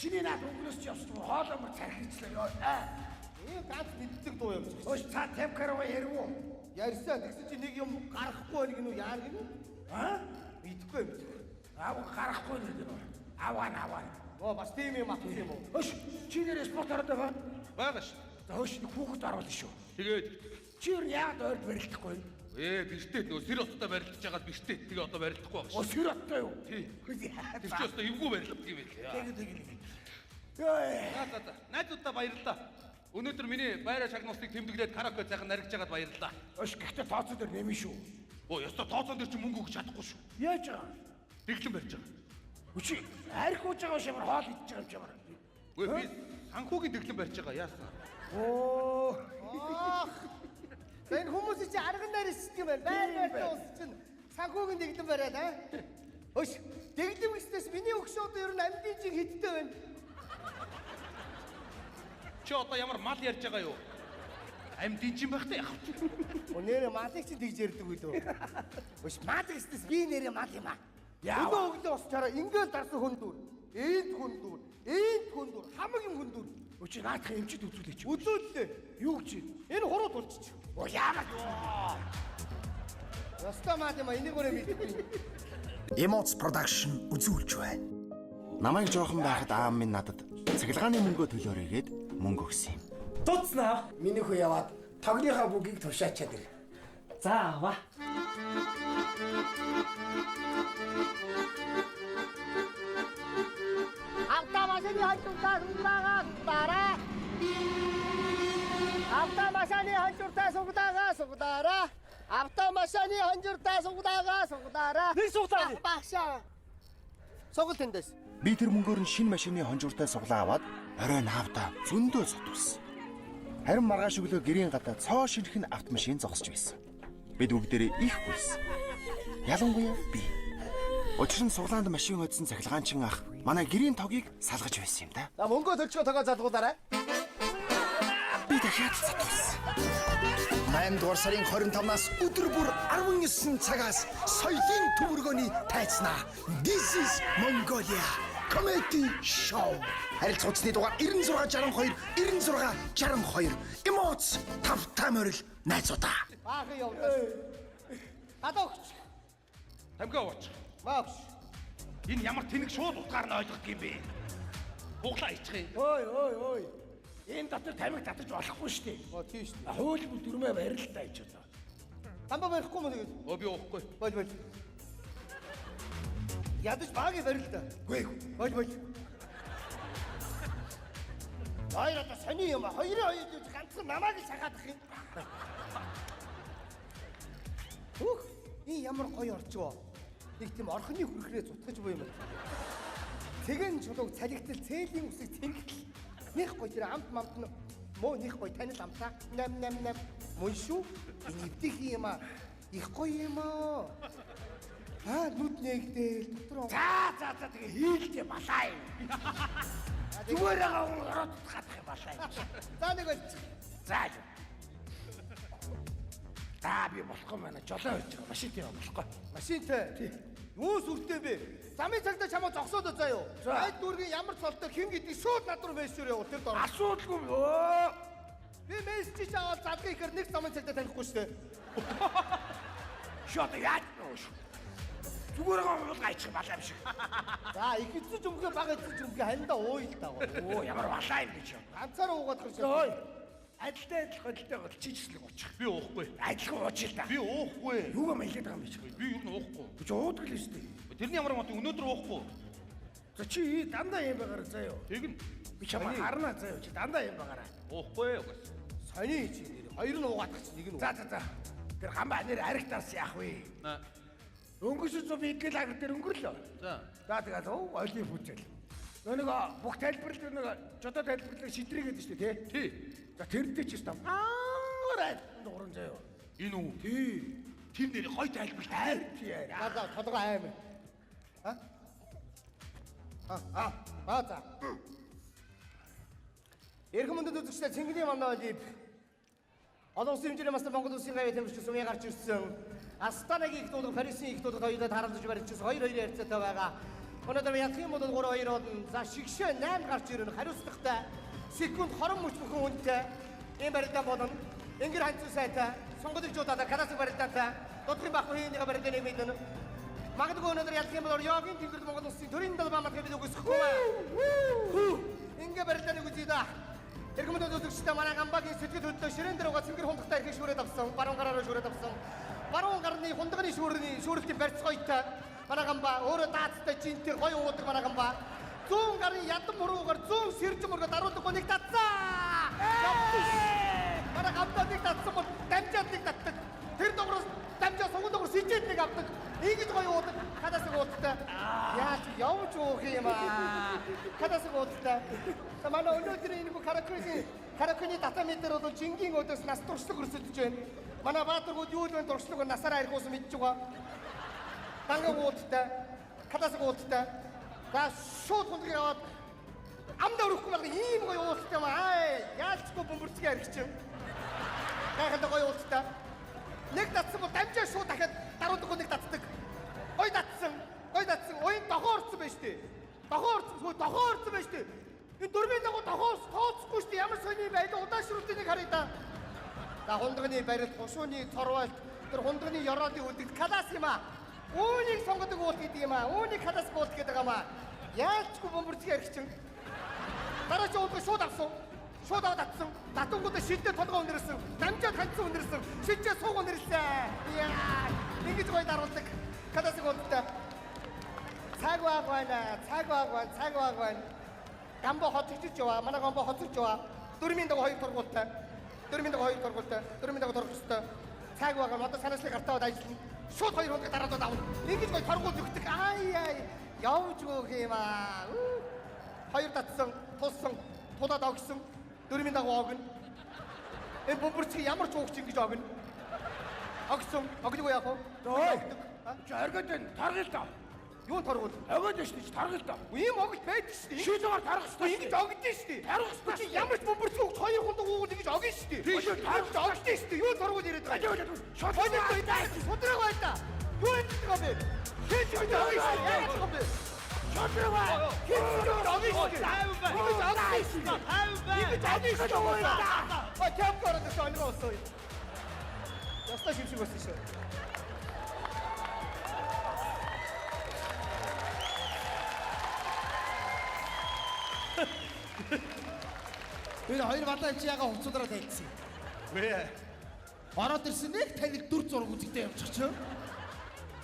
Чиний наад өнгөрөөс ч явсан хоолоо мөр цархичлаа ёо. Ийм ганц мэддэг дуу юм чи. Өөш та темперова яруу. Ярьсан тэгсэн чи нэг юм гарахгүй нэг нь яар гэнэ? Мэдхгүй. Аав гарахгүй нэг нь. Аваа. Бас тийм юм атсан юм уу? Өөш чи нэр спорт ороод байгаа. Байгаа ш. За өөш нэг хүүхэд оруулаа шүү. Тэгээд Чи юу яагаад ойр барилдахгүй юм? бэртээ нөө сэр оттой барилдаж байгаад бэртээ тэгээ одоо барилдахгүй байгаа ш. Өсгөр оттой юу? Тий. Тэр чи өстой эвгүй барилддаг юм байл. Тэгээ. За. Найзуудаа баярлалаа. Өнөөдөр миний байраа шагнуустыг тэмдэглээд караоке цайхан наригж байгаад баярлалаа. Өөш гэхдээ тооцоо дээр нэмэн шүү. Ёстой тооцоон дээр чи мөнгө өгч чадахгүй шүү. Яаж байгаа? Дэглэн барьж байгаа. Үчи хайрх ууж байгаа шимэр хоол идэж байгаа юм чамаар. Үгүй би санхүүгийн дэглэн барьж байгаа яасан. Оо. Энэ хүмүүс чи арган нарийн систем байна. Байр ус чинь санхүүгийн дэглэн бариад аа. Өш дэглэн гэснээс миний өгшөөд ер нь амьдын чинь хиттэй байна. Чи одоо ямар мал ярьж байгаа юу? Амьдын чинь байх та яах вэ? Нэрэ малыг чинь тэгж ярьдаг үү? Өш мал гэснээс би нэрэ мал юм аа. Яа. Өглөө усчаараа ингээл дарсан хүндүр. Энд хүндүр. Хамаг юм хүндүр. Өчи наадах эмчд үзүүлээч. Үзүүллээ. Юу гэж? Энэ хуруу тулчих. Оо яагаад? Яста маа юм энийг өөрөө мэдгүй. Emotes Production үзүүлж байна. Намайг жоохон байхад аав минь надад цахилгааны мөнгөө төлөөрэй гээд мөнгө өгсөн юм. Туцнаа. Миний хөө яваад тогныхаа бүгийг тушаачаад ир. За аваа. Автомашины хажууртаа сугдаарай. Автомашины хонжиртаа сугаараа. Нэг суглаа. Багшаа. Сугал тэндээс. Би тэр мөнгөөр нь шинэ машины хонжууртай суглаа аваад орой наавда зөндөө сотулсан. Харин маргааш өглөө гэрийн гадаа цоо шинэх нь автомашин зогсож байсан. Бид бүгдээрээ их гүйсэн. Ялангуяа би. Учир нь суглаанд машин hodсон цахилгаанчин ах манай гэрийн тогийг салгаж байсан юм да. За мөнгө төлчгөө тогоо залгуулаарай. Би дахиад сотулсан. 8 дугаар сарын 25-наас өдөр бүр 19 цагаас соёлын төвөргөний тайцнаа. This is Mongolia Comedy Show. Харилцагчдын дугаар 9662 9662. Эмоц тавтай морил найзуудаа. Баахан явдаа. Адагч. Тамгаа ууч. Багш. Энэ ямар тэнэг шууд утгаар нь ойлгох юм бэ? Хуглаа ичих юм. Ой. Энэ дотор тамиг татаж болохгүй шүү дээ. Тийм шүү дээ. Хууль бүл дүрмээ барилтаа ич одоо. Тамба барихгүй мөн тэгээд. Би уухгүй. Бол. Ядаж багийг барилтаа. Бол. Хоёр одоо сони юм а. Хоёрын ганцхан намааг л шахаадах юм. Хөөх. Энэ ямар гоё орчоо. Нэг тийм орхины хүрхрээ зутгаж буй юм. Тэгэн чулууг цалигтал цээлийн үсэг тэнхтэл. Них гоё тэр амт мамт нь муу них гоё танил амтаа. Нам. Мөн шүү. Энэ өвдөх юм а. Их гоё юм аа. Нүд нэгдэл дотроо. За тэгээ хийлдэ балаа юм. Зүгээр ороод хатах юм балаа юм. За нэг бол. За. Би болохгүй маа жолоо хийж байгаа. Машинтай болохгүй. Машинтай. Юу сүртэй бэ? Замын цагтаа чамаа зогсоод байгаа юу? Айд дүүргийн ямар цолтой хэн гэдэг шууд над руу мессеж явуул тэр дор. Асуудалгүй. Би мессеж аваад залгын ихэр нэг замын цагтаа танихгүй шүү дээ. Шот яат нууш. Зүгээр уулгаачих балаа юм шиг. За ихэцэж өмгөө баг эцэж өмгөө ханда ууйл таа. Ямар балаа юм гэж юм. Ганцаараа уугаад гэж. Адилтай гол чижслэг уучих. Би уухгүй. Адилхан уучих та. Би уухгүй. Юугаа маялаад байгаа юм биш. Би юу н уухгүй. Чи уудаг л шүү дээ. Тэрний ямар мот өнөөдөр уухгүй. За чи дандаа юм байгаараа заяа. Тэгнь. Би чамаа харнаа заяа. Чи дандаа юм байгаараа. Уухгүй. Сони чи хоёр нь уугаадах чи нэг нь. За. Тэр гамбаа нэр аригтарс яах вэ? Өнгөс зү би идэл агар дээр өнгөрлөө. За тэгээд ойлын хүчэл. Нэг бүх тайлбарлал нэг жодоо тайлбарлал шидрээ гэдэг шүү дээ тий. За тэрдээ ч юм ангаарай нуран заяа. Энэ үү? Тий. Тэр нэр гой тайлбарлал. За толгой аим. За. Эрхэм мөндөд үзэгчдээ Цэнгэлийн мандаа лив. Олон улсын хэмжээний мастер Монгол улсын гавь тэмцэгч сумын гарч ирсэн. Астанагийн их дуудаг, Парисын их дуудаг хоёулаа харамсаж барьчихсан 2-2 ярцаатай байгаа. Өнөөдөр ядхийн модод 3-2 болно. За шигшээ 8 гарч ирнэ. Хариуцлагатай. Секунд 20 мөч бүхэн үнэтэй. Ийм барилдаан болно. Ингэр ханцуу сайтай. Сонгодлогчдаа карасыг барилдаантай. Дотрын бах хийнийга барилдааны мэднэ. Магадгүй өнөөдөр ядхийн модод Йогийн тэмдэглэл Монгол улсын төрийн далбаа матхад бид үгүйсэхгүй байна. Ингээ барилдааны үзье да. Эрхэм үзэгчдээ манай гамбагийн сэтгэл хөдлөө ширээн дээр угаа цэнгэр хундахтай ирэх шүүрээд авсан. Баруун гараараа шүүрээд авсан. Баруун гарны хундагны шүүрэлтийн барьц гоётой. Манай гамбаа өөрөө даацтай жинтэй гоё уудаг манай гамбаа. 100 гарын ядан муруугаар 100 сэрж мөргө даруулдаг нэг татсан. Манай гамбаа нэг татсан бол дамжаад нэг татдаг. Тэр догроос дамжаа суган догроос сижээд нэг авдаг. Ингэж гоё уудаг. Хадасаг уудтай. Яаж явж уух юм аа. Хадасаг уудтай. За манай өнөөдөр энэ каракуны датаметр бол жингийн өдөөс нас туршлаг өрсөлдөж байна. Манай баатаргууд юу л вэ туршлаг насаараа ирэх ус мэдж байгаа. Данга уудтай. Хадасаг уудтай. За шууд хундаг яваад амдаа өрөхгүй байгаа ийм гоё уудтай юм аа. Яалчгүй бөмбөрцгөө арих чинь. Гайхалтай гоё уудтай. Нэг татсан бол дамжаа шууд дахиад даруудаг нэг татдаг. Ой татсан. Ойн дохоорцсон байж тээ. Дохоорцсон байж тээ. Энэ дөрвийн дагуу тооцохгүй шүү дээ. Ямар сони байл удаашруултыг харъя да. За хундагны барилт, хушууны цорвалт, тэр хундагны ёроодын үлдэгд калас юм аа. Үүнийг сонгодог уул гэдэг юм аа. Үүнийг калас уул гэдэг юм аа. Яалчгүй бөмбөрцгөө арих чинь. Дараа чи уулга шууд авсан. Шууд аваад татсан. Татангуудаа шилдээ толгоо өнөрсөн. Дамжаад хандсан өнөрсөн. Шилжээ сууг өнөрсөн. Яа. Ингэж гоё даруулдаг. Калас уултай. Цаг баг байна. Гамбо хотчиж яваа. Манай гамбо хотчиж яваа. Дөрмийн даг хоёр тургуултай. Дөрмийн даг тургуултай. цааг байгаа нь одоо санаачлыг гартаад ажиллана. Шууд 2 хоног дараад авна. Ингэж гоё торгуул өгдөг. Ай. Явж гоох юм аа. 2 татсан, туссан, тулаад огсон. 4-ийн дагуу огно. Энэ бомбөрчиг ямар ч уугч ингэж огно. Огсон, огныг яах вэ? Чи оргод энэ торгил таа. Юу торгуул? Огод шүү дээ торгил таа. Ийм огт байдаг шүү дээ. Шийдвэр тарах шүү. Ингэж огдсон шүү дээ. Тарах шүү. Чи ямар ч бомбөрчиг уугч 2 хоног уугуул ингэж огно шүү дээ. Тийм шүү. Тарах огдсон шүү дээ. Юу торгуул яриад байгаа. Шот Шодрог байта. Юу юм бэ? Хэд ч огно шүү дээ. Шодрог бай. Хэд ч огно шүү дээ. Ингэж огно шүү дээ. Кэп гараад шооног олсоо. Ястаа шимшиг болсон шүү. Энэ хоёр бадаа чи яга хувцудраа тавьчихсан. Вэ? Ороод ирсэн нэг танил дүр зураг үзэгтэй явчих чинь.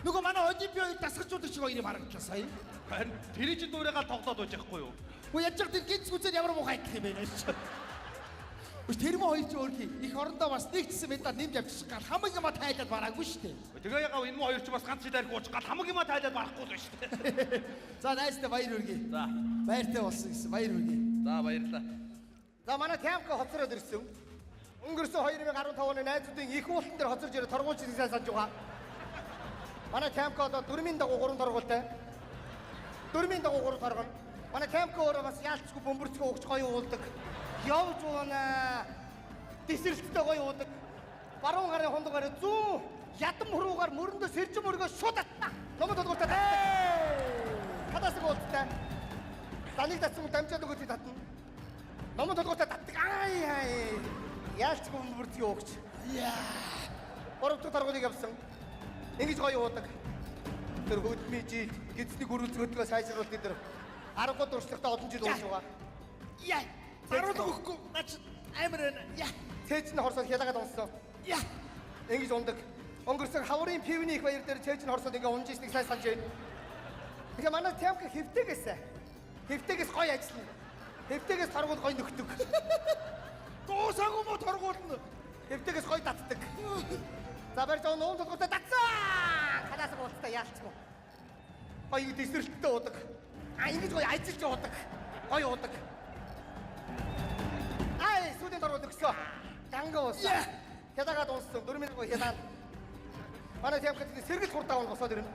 Нөгөө манай Олимпиад дасгалжуулагч хоёрыг харагдлаа сая. Харин тэр чинь дуурайгаа тоглоод байж байхгүй юу? Уу яаж яг тэр гинц үзээд ямар муухай гэх юм бэ нэ. Үс тэр мөн хоёр ч өөр хий. Их орондоо бас нэгдсэн медаль нэмж авчих гал хамаг юм тайлаад бараагүй шүү дээ. Тэгээ ягаа энэ мөн хоёр ч бас ганц шидээр гооч гал хамаг юм тайлаад барахгүй л шүү дээ. За найстай баяр хүргэе. За. Баяртай болсон гэсэн баяр хүргэе. За баярлалаа. За манай Тямка хоцроод ирсэн. Өнгөрсөн 2015 оны найзуудын их уултан дээр хоцорж ирээ торгуулж ирсэн санаж байгаа. Манай Тямка одоо 4-ийн дагуу 3 торгуултай. 4-ийн дагуу 3 торгоно. Манай Тямка өөрөө бас яалтчгүй бөмбөрцгөө өгч гоё уулдаг. Явж уунаа. Дисрэлттэй гоё уудаг. Баруун гарын хондогоор зүү ядам хуруугаар мөрөндөө сэржин мөргөө шууд татна. Номод толгойтой. Хадаас уулттай. Даныг татсан дамжаад өгөөд татна. Номод толгойтой татдаг. Ай. Яалтчгүй бөмбөрцгөө өгч. Яа. 3 дахь торгуулийг авсан. Ингэж гоё уудаг. Тэр хөдөлмийн жил гидсний гөрүүлзгөөдгөө сайжруулалт энэ 10 дуршлагтай олон жил ууж байгаа. Яа. Баруун өгөхгүй. Наач амар байна. Яа. Цээж нь хорсоод хялагаад унсан. Яа. Ингэж ундаг. Өнгөрсөн хаврын пивний их баяр дээр цээж нь хорсоод ингээ унж ирснийг сайн санаж байна. Тэгээ манай Тямка хэвтэгээс гоё ажиллана. Хэвтэгээс торгуул гоё нөхдөг. Дуусаагүй мó торгуулна. Хэвтэгээс гоё татдаг. За барьж он уун толгойтой татсан. Хадаас уулттай яалцгүй. Гоё дэсрэлттэй уудаг. Ингэж гоё ажиллаж уудаг. Гоё уудаг. Ай, сүүлийн торгуул өгсөө. Ганга уусан. Хядагаад унсан. 4 минут гоё хядаад. Манай Тямка сэргэл хурдаа бол босоод ирнэ.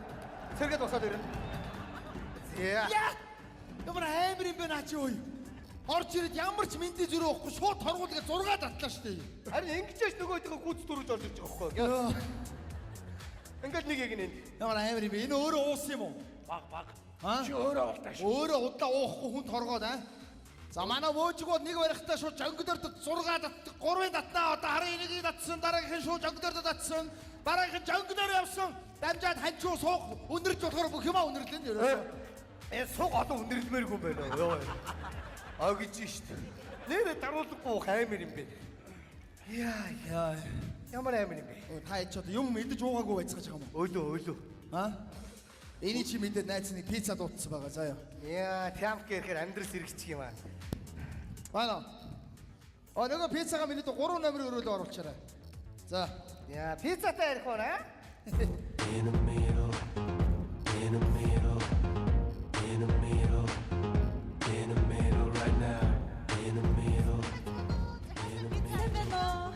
Сэргэл босоод ирнэ. Яа. Ямар амар юм бэ наа чи ой. Орж ирээд ямар ч мэндий зүрх өгөхгүй шууд торгуулгаа 6 татлаа штэ. Харин ингэжээш нөгөөдөө гүйц дөрөж орж ирж байгаа байхгүй. Ингээд нэг яг нэ. Ямар амар юм бэ? Энэ өөрөө уус юм уу? Баг. Аа? Чи өөрөө уултаа шүү. Өөрөө удаа уухгүй хүн торгоод аа. За манай вөөжгүүд нэг барихтаа шууд жонгдорд 6 татдаг, 3-ын татнаа одоо харин энийг татсан, дараагийнх нь шууд жонгдорд татсан, дараагийнх нь жонгдор явсан. Дамжаад ханчуу суух өндөрлж болохоор бүх юмаа өндөрлөн ерөөсөө. Сууг одоо өндөрлмээргүй юм байна. Йоо. Аа гэж штэ. Нэрэ даруулахгүй хаймар юм бэ. Яа. Ямар амар юм бэ? Та ч одоо юм мэдэж уугаагүй байцгааж байгаа юм уу? Өөлөө. Аа? Эний чи мэдээд найз нэг пицца дуудсан байгаа заа ёо. Яа, Тямка ирэхээр амьдрал сэргийчих юм аа. Баана. Нөгөө пиццагаа миний 3 номер өрөөлө оруулчаарай. За. Яа, пиццатай ярих уу наа? In the middle, in the middle, in the middle, in the middle right now, in the middle, in the middle.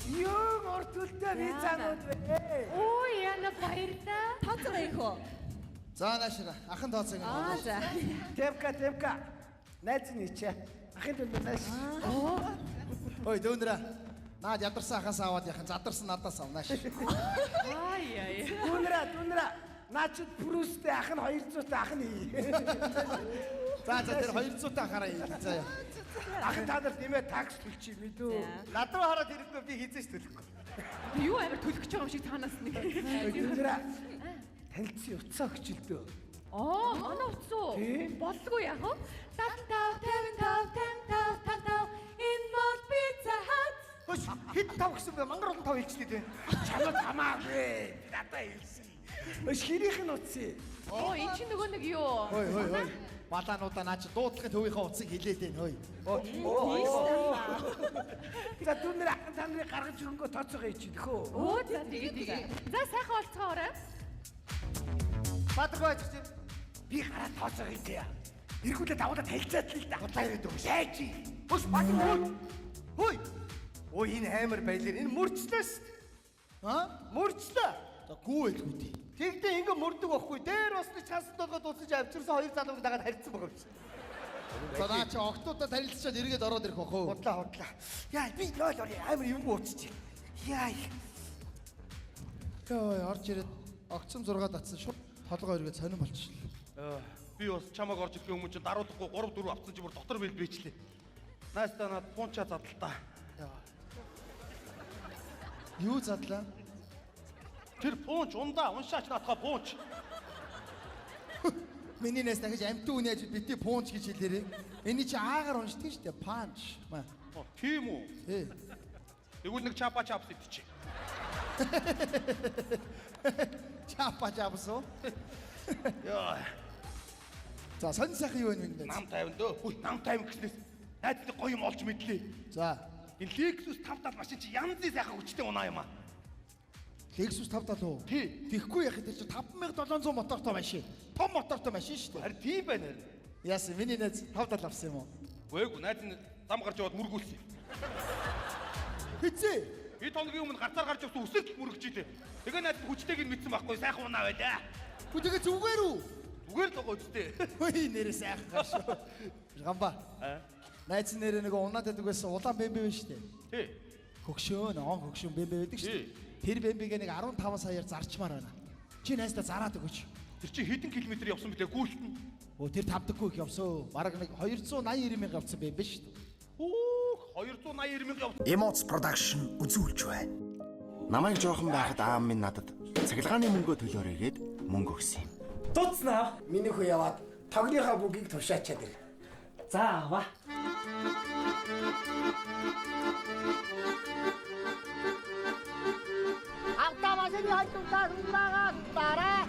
Юу ортултай пиццанууд вэ? Оо яна баярлаа. Тооцоо их үү? За наашира. Ахын тооцоог нь. Аа за. Тямка. Найз нь ичээ. Ахын дүнд найз. Ой дөөндра. Наад ядарсан ахаас аваад яхан задарсан надаас авнаа ш. Ай. Дүнра. Наачд Брюстэй ах нь 200-тай ах нь. За тэр 200-тай ахаараа ийм заа ёо. Ах та нар нэмээ такс төлчих мэдүү. Над руу хараад ирэхгүй би хийжээш төлөхгүй. Юу амар төлөх гэж байгаа юм шиг танаас нэг. Дүнра. Танилцсан утсаа өчөлдөө. Манай утсуу. Боллгүй яах вэ? 55 энэ бол Pizza Hut. Хөш, хэд тав гэсэн бэ? Мангар олон тав хэлчихлээ дээ. Чамд хамаагүй. Надаа хэлсэн. Өш хирийнх нь утсаа. Оо, энэ чинь нөгөө нэг юу? Ой. Балаануудаа наа чи дуудлахын төвийнхөө утсыг хилээд байна хөөе. За түнэр ахын та нарын гаргаж өгөнгөө тооцоогоо ичээд хөө. Оо тэгээ. За сайхан олцгоорой. Бадраг байж чи. Би гараа тооцоогоо ичээ. Эргүүлээ давуулаад хэлцээд л да. Удлаа ирээд өгөө. Яаж чи? Өш бадраг. Хөөе. Өө энэ амар байлэр энэ мөрчлөөс. Мөрчлөө. За гүү байлгүй дээ. Тэгтээ ингээ мөрдөг байхгүй. Дээр усны чансд болгоод уусаж авчирсан хоёр залууг дагаад харьцсан байгаа юм шиг. За наа чи октоудаа танилцчаад эргээд ороод ирэх бохоо. Удлаа. Яа би нойл ори амар юм ууцчих. Яа. Яа орж ирээд огцом 6 татсан шууд толгой өргөд сонирн болчихлоо. Би бас чамаг орж ирэхийн өмнө чи даруулахгүй 3 4 авсан чи бүр дотор бэлбэжлээ. Наастаа над пунча задлаа. Юу задлаа? Тэр пунч ундаа уншаач наатаа пунч. Миний нэс дахиж амтгүй нээж бити пунч гэж хэлээрээ. Эний чи аагаар уншдаг шүү дээ. Панч. Тийм үү? Ээ. Тэгвэл нэг чапа чапс идчих. Чапа чапсо. Яа. За сонь сайхан юу вэ энэ? Нам 50 дөө. Хүй нам 50 гэснээс найдтай гоё юм олж мэдлээ. За. Энэ Lexus 570 машин чи янзын сайхан хүчтэй унаа юм аа. Lexus 570 уу? Тий. Тэгэхгүй яхад чи 5700 мотортой машин. Том мотортой машин шүү дээ. Харин тийм байна. Яасан миний найз 570 авсан юм уу? Үгүй найз нь зам гарч яваад мөргүүлсэн. Хизээ. Би тоногийн өмнө гарцаар гарч явсан өсөлт мөргөж илээ. Тэгээ найз нь хүчтэйг нь мэдсэн байхгүй сайхан унаа байлаа. Хүү тэгээ зүгээр үү? Зүгээр л байгаа үстэй. Хөөе нэрээ сайхан гаш. Гамба. Найз нэрээ нэг унаад байдаг байсан улаан бэмбэ байна шүү дээ. Тий. Хөгшөөн, хөгшөөн бэмбэ байдаг шүү дээ. Тэр бэмбэгээ нэг 15 саяар зарчмаар байна. Чи найздаа зараад өгөөч. Тэр чи хэдэн километр явсан бэлээ гүйлтэн. Өө тэр тавдаггүй их явсан. Бараг нэг 289 мянга явсан бэмбэ шүү дээ. Оо 289 мянга явсан. Emotes Production үзүүлж байна. Намайг жоохон байхад аав минь надад цахилгааны мөнгөө төлөөрэй гээд мөнгө өгсөн юм. Дуцнаа. Миний хөө яваад тогныхаа бүгийг туршаачаад ир. За аваа. Автомашины хажууртаа сугдаараа.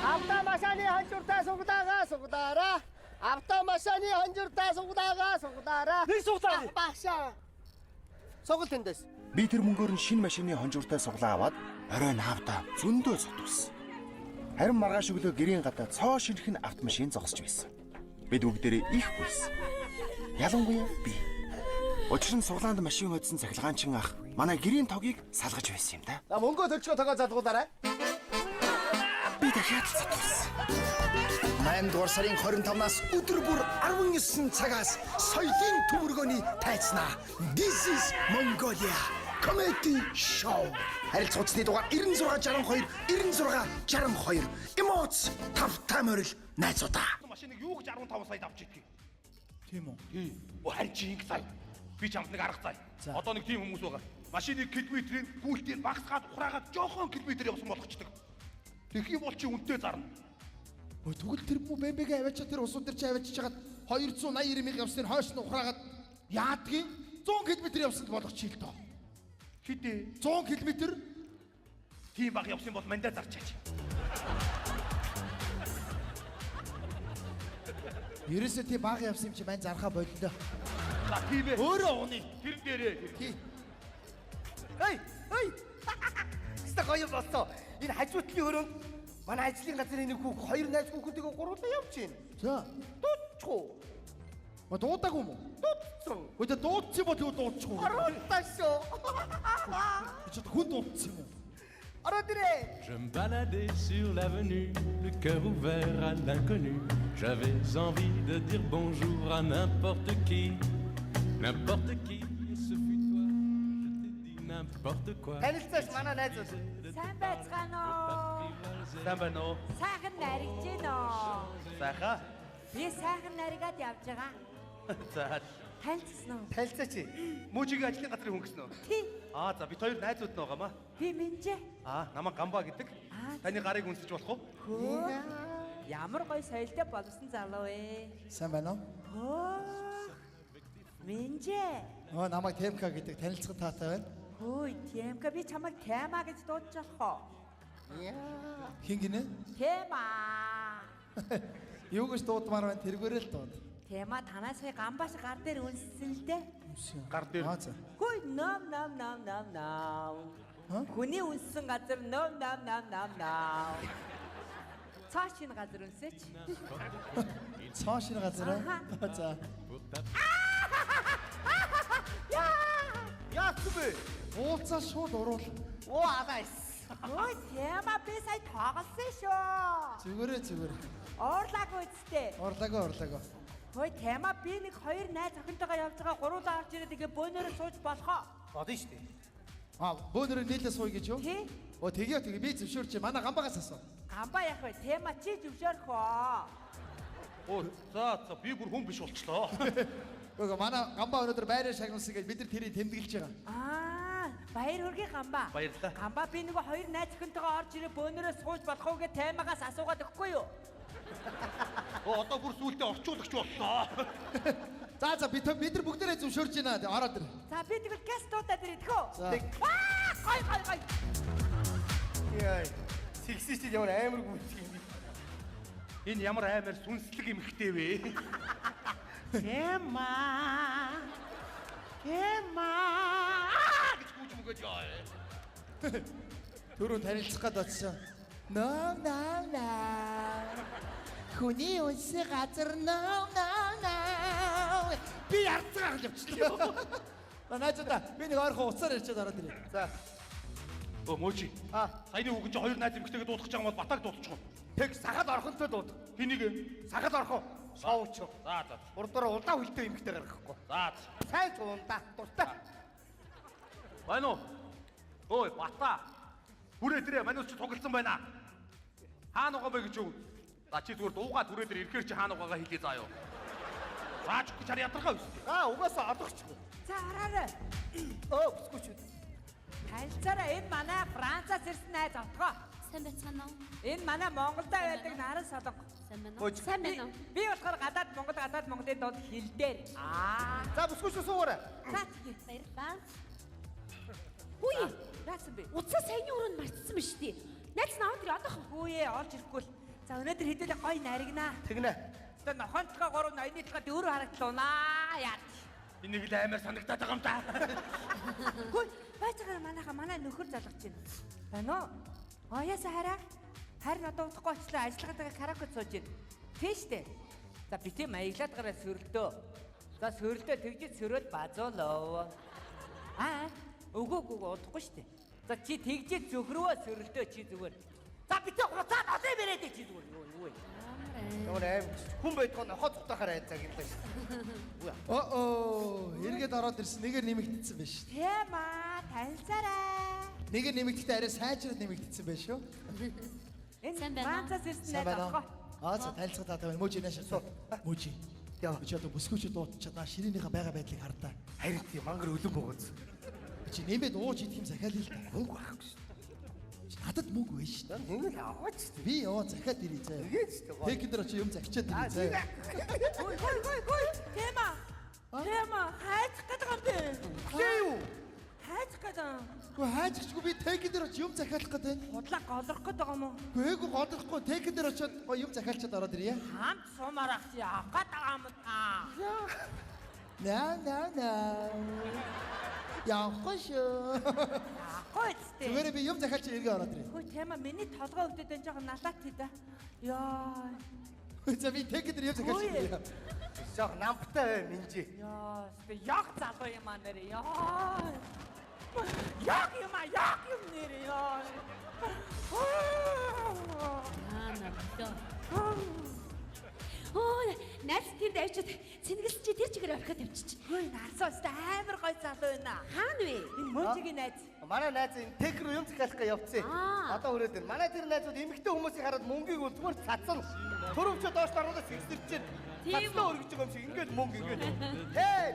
Автомашины хажууртаа сугдаараа. Автомашины хажууртаа сугдаараа. Нэг суглаа. Багшаа. Сугал тэндээс. Би тэр мөнгөөр нь шинэ машины хонжууртай суглаа аваад оройн хаавта зөндөө сотвсон. Харин маргааш өглөө гэрийн гадаа цоо шинхэн автомашин зогсож байсан. Бид бүгдээрээ их гүйсэн. Ялангуяа би. Учир нь суглаанд машин хоцсон цахилгаанчин ах манай гэрийн тогийг салгаж байсан юм да. За мөнгөө төлчгөө тогоо залгуулаарай. Би дахиад сотвсон. 8 дугаар сарын 25-наас өдөр бүр 19 цагаас соёлын төмөргөний тайцнаа. This is Mongolia Comedy Show. Харилцагчдын дугаар 9662 9662. Emotes тавтай морил найзуудаа. Машиныг юу гэж 15 сая авч идэх юм. Тийм үү? Тий. Харин чи ингэ сая. Би чамд нэг арга цай. Одоо нэг тийм хүмүүс байгаа. Машиныг километрийн гүйлтээр багсгаад ухраагаад жоохон километр явсан болгочдөг. Тэгэх юм бол чи үнэтэй зарна. Ой тэгвэл тэр бүү бэмбэгээ аваачаа тэр усууд дээр чи аваачиж хагаад 289 мянга явсныг хойш нь ухраагаад яадгийн 100 км явсанд болгоч хил тоо. Хэдий 100 км тийм баг явсан бол мандаа зарчаач. Ерөөсөө тийм баг явсан юм чи мань зархаа боллоо. За тийм ээ. Өөрөө уны. Тэр дээрээ. Тий. Эй! Ста гоё болсон. Энэ хажуутлын хөрөнд манай ажлын газрын нэг хүүх хоёр найз хүүхэдтэйгээ гурлаа явж байна. За. Дуудчихгүй. Ма дуудаагүй юм уу? Дуудсан. Ой дуудчих бол юу дуудчихгүй. Оролтошоо. Чи хүн дуудсан юм уу? Ороод ирээ. Je me baladais sur l'avenue, le cœur ouvert à l'inconnu. J'avais envie de dire bonjour à n'importe qui. N'importe qui, ce fut toi. Je t'ai dit n'importe quoi. Танилцаач манай найзууд. Сайн байцгаана уу? Сайн байна уу? Сайхан наригж гинэ үү? Сайхан. Би сайхан наригад явж байгаа. За. Танилцсан уу? Танилцаач. Мөчигийн ажлын газрын хүн гэсэн үү? Тий. За бид хоёр найзууд нь байгаамаа. Би Минжээ. Намаа Гамба гэдэг. Таны гарыг үнсэж болох уу? Ямар гоё соёлтой болсон залуу ээ. Сайн байна уу? Минжээ. Намайг Темка гэдэг танилцсан таатай байна. Хөөе, Темка би чамайг Тема гэж дуудаж байгаа хоо. Хин гинэ? Тема. Юу гэж дуудмаар байна тэргээрээ л дууд. Тема танаас сая гамбаш гар дээр үнсэн л дээ. Гар дээр. Хөөе ном. Хүний үнсэн газар ном. Цааш шинэ газар үнсэч. Цааш шинэ газар аа. За. Яах вэ? Уулзаа шууд уруул. Оо алайс. Ой, тема би сая тоглосон шүү. Зүгээр. Уурлаагүй үстэй. Орлогоо. Хөөе, тема би нэг хоёр найз охинтойгоо явж байгаа гуруулаа гарч ирээд тэгээ бөөнөрөө сууж болох оо. Бодно шүү дээ. Бөөнөрөө нийлээ сууя гэж юу? Тий. Оо тэгээ би зөвшөөрч манай гамбагаас асуу. Гамбаа яах вэ? Тема чи зөвшөөрөх оо. Оо за би бүр хүн биш болчлоо. Үгүй манай гамбаа өнөөдөр байраа шагналсан гэж бид нар тэрийг тэмдэглэж байгаа. Баяр хүргэе гамбаа. Баярлалаа. Гамбаа би нөгөө хоёр найз охинтойгоо орж ирээ бөөнөрөө сууж болох уу гэж темагаас асуугаад өгөхгүй юу? Оо одоо бүр сүултээ орчуулагч боллоо. За бид нар бүгдээрээ зөвшөөрч байна. Ороод ир. За би тэгвэл газ дуудаад ирэх үү? Гой. Яа. Сексистид ямар амар гүйлчих юм бэ? Энэ ямар амар сүнслэг эмхтэй вэ? Тема. гэж гүйж мөгөөж яа. Түрүүн танилцах гээд очсон. Ном. Хүний үнсэн газар ном. Би ярцгаа явчихлаа. Наачта би нэг ойрхон уцаар ирчээд ороод ирээ. За. Оо мөөчи. Саяны үгэн чи хоёр найз эмхтэйгээ дуудах гэж байгаа бол батаг дуудчих уу? Тэг сахад орхонтой дууд. Хэнийг? Сахад орхон. Шоуч. За. Урдураа улдаан хөлтэй эмхтэй гаргахгүй. За. Сайн туунда. Дуртай. Байна уу? Ой, бата. Хүрээ дээрээ манайс чи тоглосон байна. Хаана байгаа бэ гэж юу? За чи зүгээр дуугаад хүрээ дээр ирэхээр чи хаана байгаагаа хэлээ заа юу. Раач гэж чар ядаргаа биш. Угаасаа одохчгүй. За хараарай. Бүсгүйч. Танилцаараа энэ манай Францаас ирсэн найз отгоо. Сайн байцгаана уу? Энэ манай Монголда байдаг наран солонго. Сайн байна уу? Сайн байна уу? Би болохоор гадаад Монголын дунд хэл дээр. За бүсгүйч суугаарай. За тэгээ. Баярлалаа. Үгүй. Яасан бэ? Уцаа саяны өрөөнд марцсан ба шүү дээ. Найз наваад ир одоох. Үгүй ээ, олж ирэхгүй л. За өнөөдөр хэдүүлээ гоё наригнаа. Тэгнэ. За нохонтлогоо 3 ноёнытлогоо 4 харагдлуунаа. Яа. Энийг л амар санагдаад байгаа юм да. Хөөе, байцаагаар манай нөхөр залгаж байна. Байна уу? Ояасаа хараа. Харин одоо удахгүй очлоо ажиллагаагаа караоке сууж байна. Тийм штэ. За битээ маяглаад гараа сөрөлдөө. За сөрөлдөө тэгжиж сөрөөд базуулаа. Үгүй удахгүй штэ. За чи тэгжиж зөвхрөө сөрөлдөө чи зүгээр. За битээ хуцаад олоо бэрээд чи зүгээр. Юу. Ямар аим хүн байдгаа нохоо тутахаар айцаа гэлээ шүү. Эргээд ороод ирсэн нэгээр нэмэгдсэн байж шүү. Тема танилцаарай. Нэгээр нэмэгдэхдээ арай сайжраад нэмэгдсэн байж шүү. Энэ Францаас ирсэн найз аахгүй. За танилцах таатай байна. Мөжи наашаа суу. Мөжи. Яа чи одоо бүсгүйчүүд дуудчихад ширээнийхээ байга байдлыг хардаа. Харин тийм мангар өлөн богоц. Чи нэмээд ууж идэх юм захиалъя л да. Мөнгө авахгүй шүү. Надад мөнгө вэ шүү. Нэг л аваач шүү. Би захиад ирээ заа. Тэгээд шүү. Тэгэндэр очи юм захичаад ирээ заа. Гой. Тема. Хайцах гэдэг юм бэ? Гээ юу? Хайцах гэдэг. Гэхдээ хайцчихгүй би тэгэндэр очи юм захиалах гэдэг байна. Худлаа голрох гэдэг юм уу? Гээгүй голрохгүй тэгэндэр очиод юм захиалчаад ороод ирье. Хамт сумаар ахси авах гэдэг юм та. На. Яахгүй шүү. Гойцтэй. Зүгээр би юм захиалч эргээ ороод ирээ. Хөөе тема миний толгой өвдөд энэ жоохон налаад хийдэ. Яа. За би тэгэндэр юм захиалч ирээ. Жог намптай бай минжи. Яа, яг залуу юм аа нэрээ. Яа. Яг юм нэрээ яа. Намтай. Найз тэр давчид цэнгэлс чи тэр чигээр орхиод тавьчих. Хөөе, насаас амар гоё залуу байна. Хаана вэ? Энэ мөжигийн найз. Манай найз энэ тек руу юм захиалах гэж явцсан. Одоо хүрээд байна. Манай тэр найзууд эмэгтэй хүмүүсийг хараад мөнгийг үлдгээр цацсан. Төрөвчөө доош гаруудаас ихсэрч байна. Цацлаа өргөж байгаа юм шиг ингээд мөнгө ингээд. Хээ!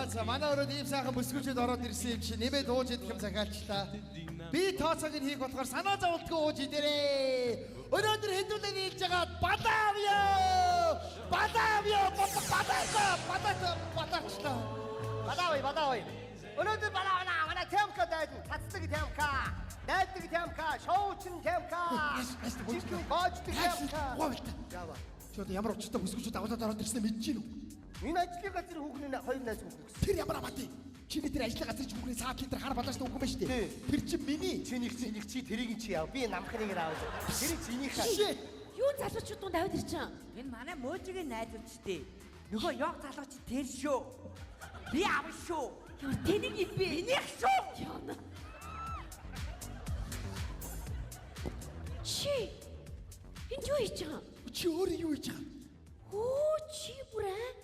За манай өрөөд ийм сайхан бүсгүйчэд ороод ирсэн юм чи нэмээд ууж идэх юм захиалчлаа. Би тооцоог нь хийх болохоор санаа зовлтгүй ууж идэрээ. Өнөөдөр хэдүүлээ нийлж байгаа Бадавь. Өнөөдөр манай темка дайд цацдаг темка. Найдаг тямка, шоучин тямка. Чихэн гоочдаг тямка. Яава. Чод ямар учиртай бүсгүүчүүд агуулаад ороод ирснэ мэдэж гин үү? Энэ ажлын газар хүүхний хоёр найз хүүхэн гэсэн. Тэр ямар амаатай. Чиний тэр ажлын газар ч хүүхний цаад литр хар балааш дуугүй байж тээ. Тэр чинь миний. Чинийх чи тэрийг чи яав. Би намхныг аваад. Тэр чинийх. Юу залуучууд дунд аваад ирчихэн. Энэ манай мөөжигийн найзууд ч дээ. Нөгөө яг залууч тэр шүү. Би аав шүү. Юу тэнийг юм бэ? Минийх шүү. Яна. Чи энэ юу хийж байгаа? Чи өөрөө юу хийж байгаа? Оо чи бүрээ.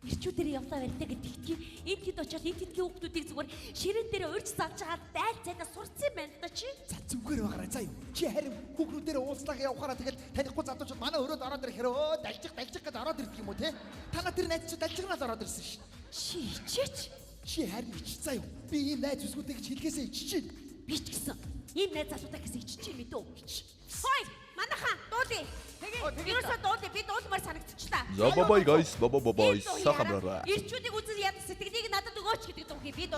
Ирчүүдээр явлаа барьтаа гэдэгтгий. Энд хэд очоод энд хэдгийн хүүхдүүдийг зүгээр ширээн дээр урьж завж агаад daйл цайнаа сурцсан юм байна да чи. За зүгээр байгаарай заа юу. Чи харин хүүхнүүдээр уулзлага явахаараа тэгэл танихгүй залуучууд манай өрөөд ороод ирэхээр өө далжих гэж ороод ирдэг юм уу те? Танаа тэр найз чи далжигнаас ороод ирсэн шин. Чи ичээч. Чи харин ич заа юу. Би ийм найз үсгүүдээ гэж хэлгээсээ иччихээн. Би ч гэсэн ийм найз залуудаа гэсэн иччих юм дөө. Хой, манайхан дуулъя. Тэгээ. Юусаа дуулъя. Би дуулмаар санагдчихлаа. Бабай guys, бабай. Сахамраа. Ирчүүдийг үзэн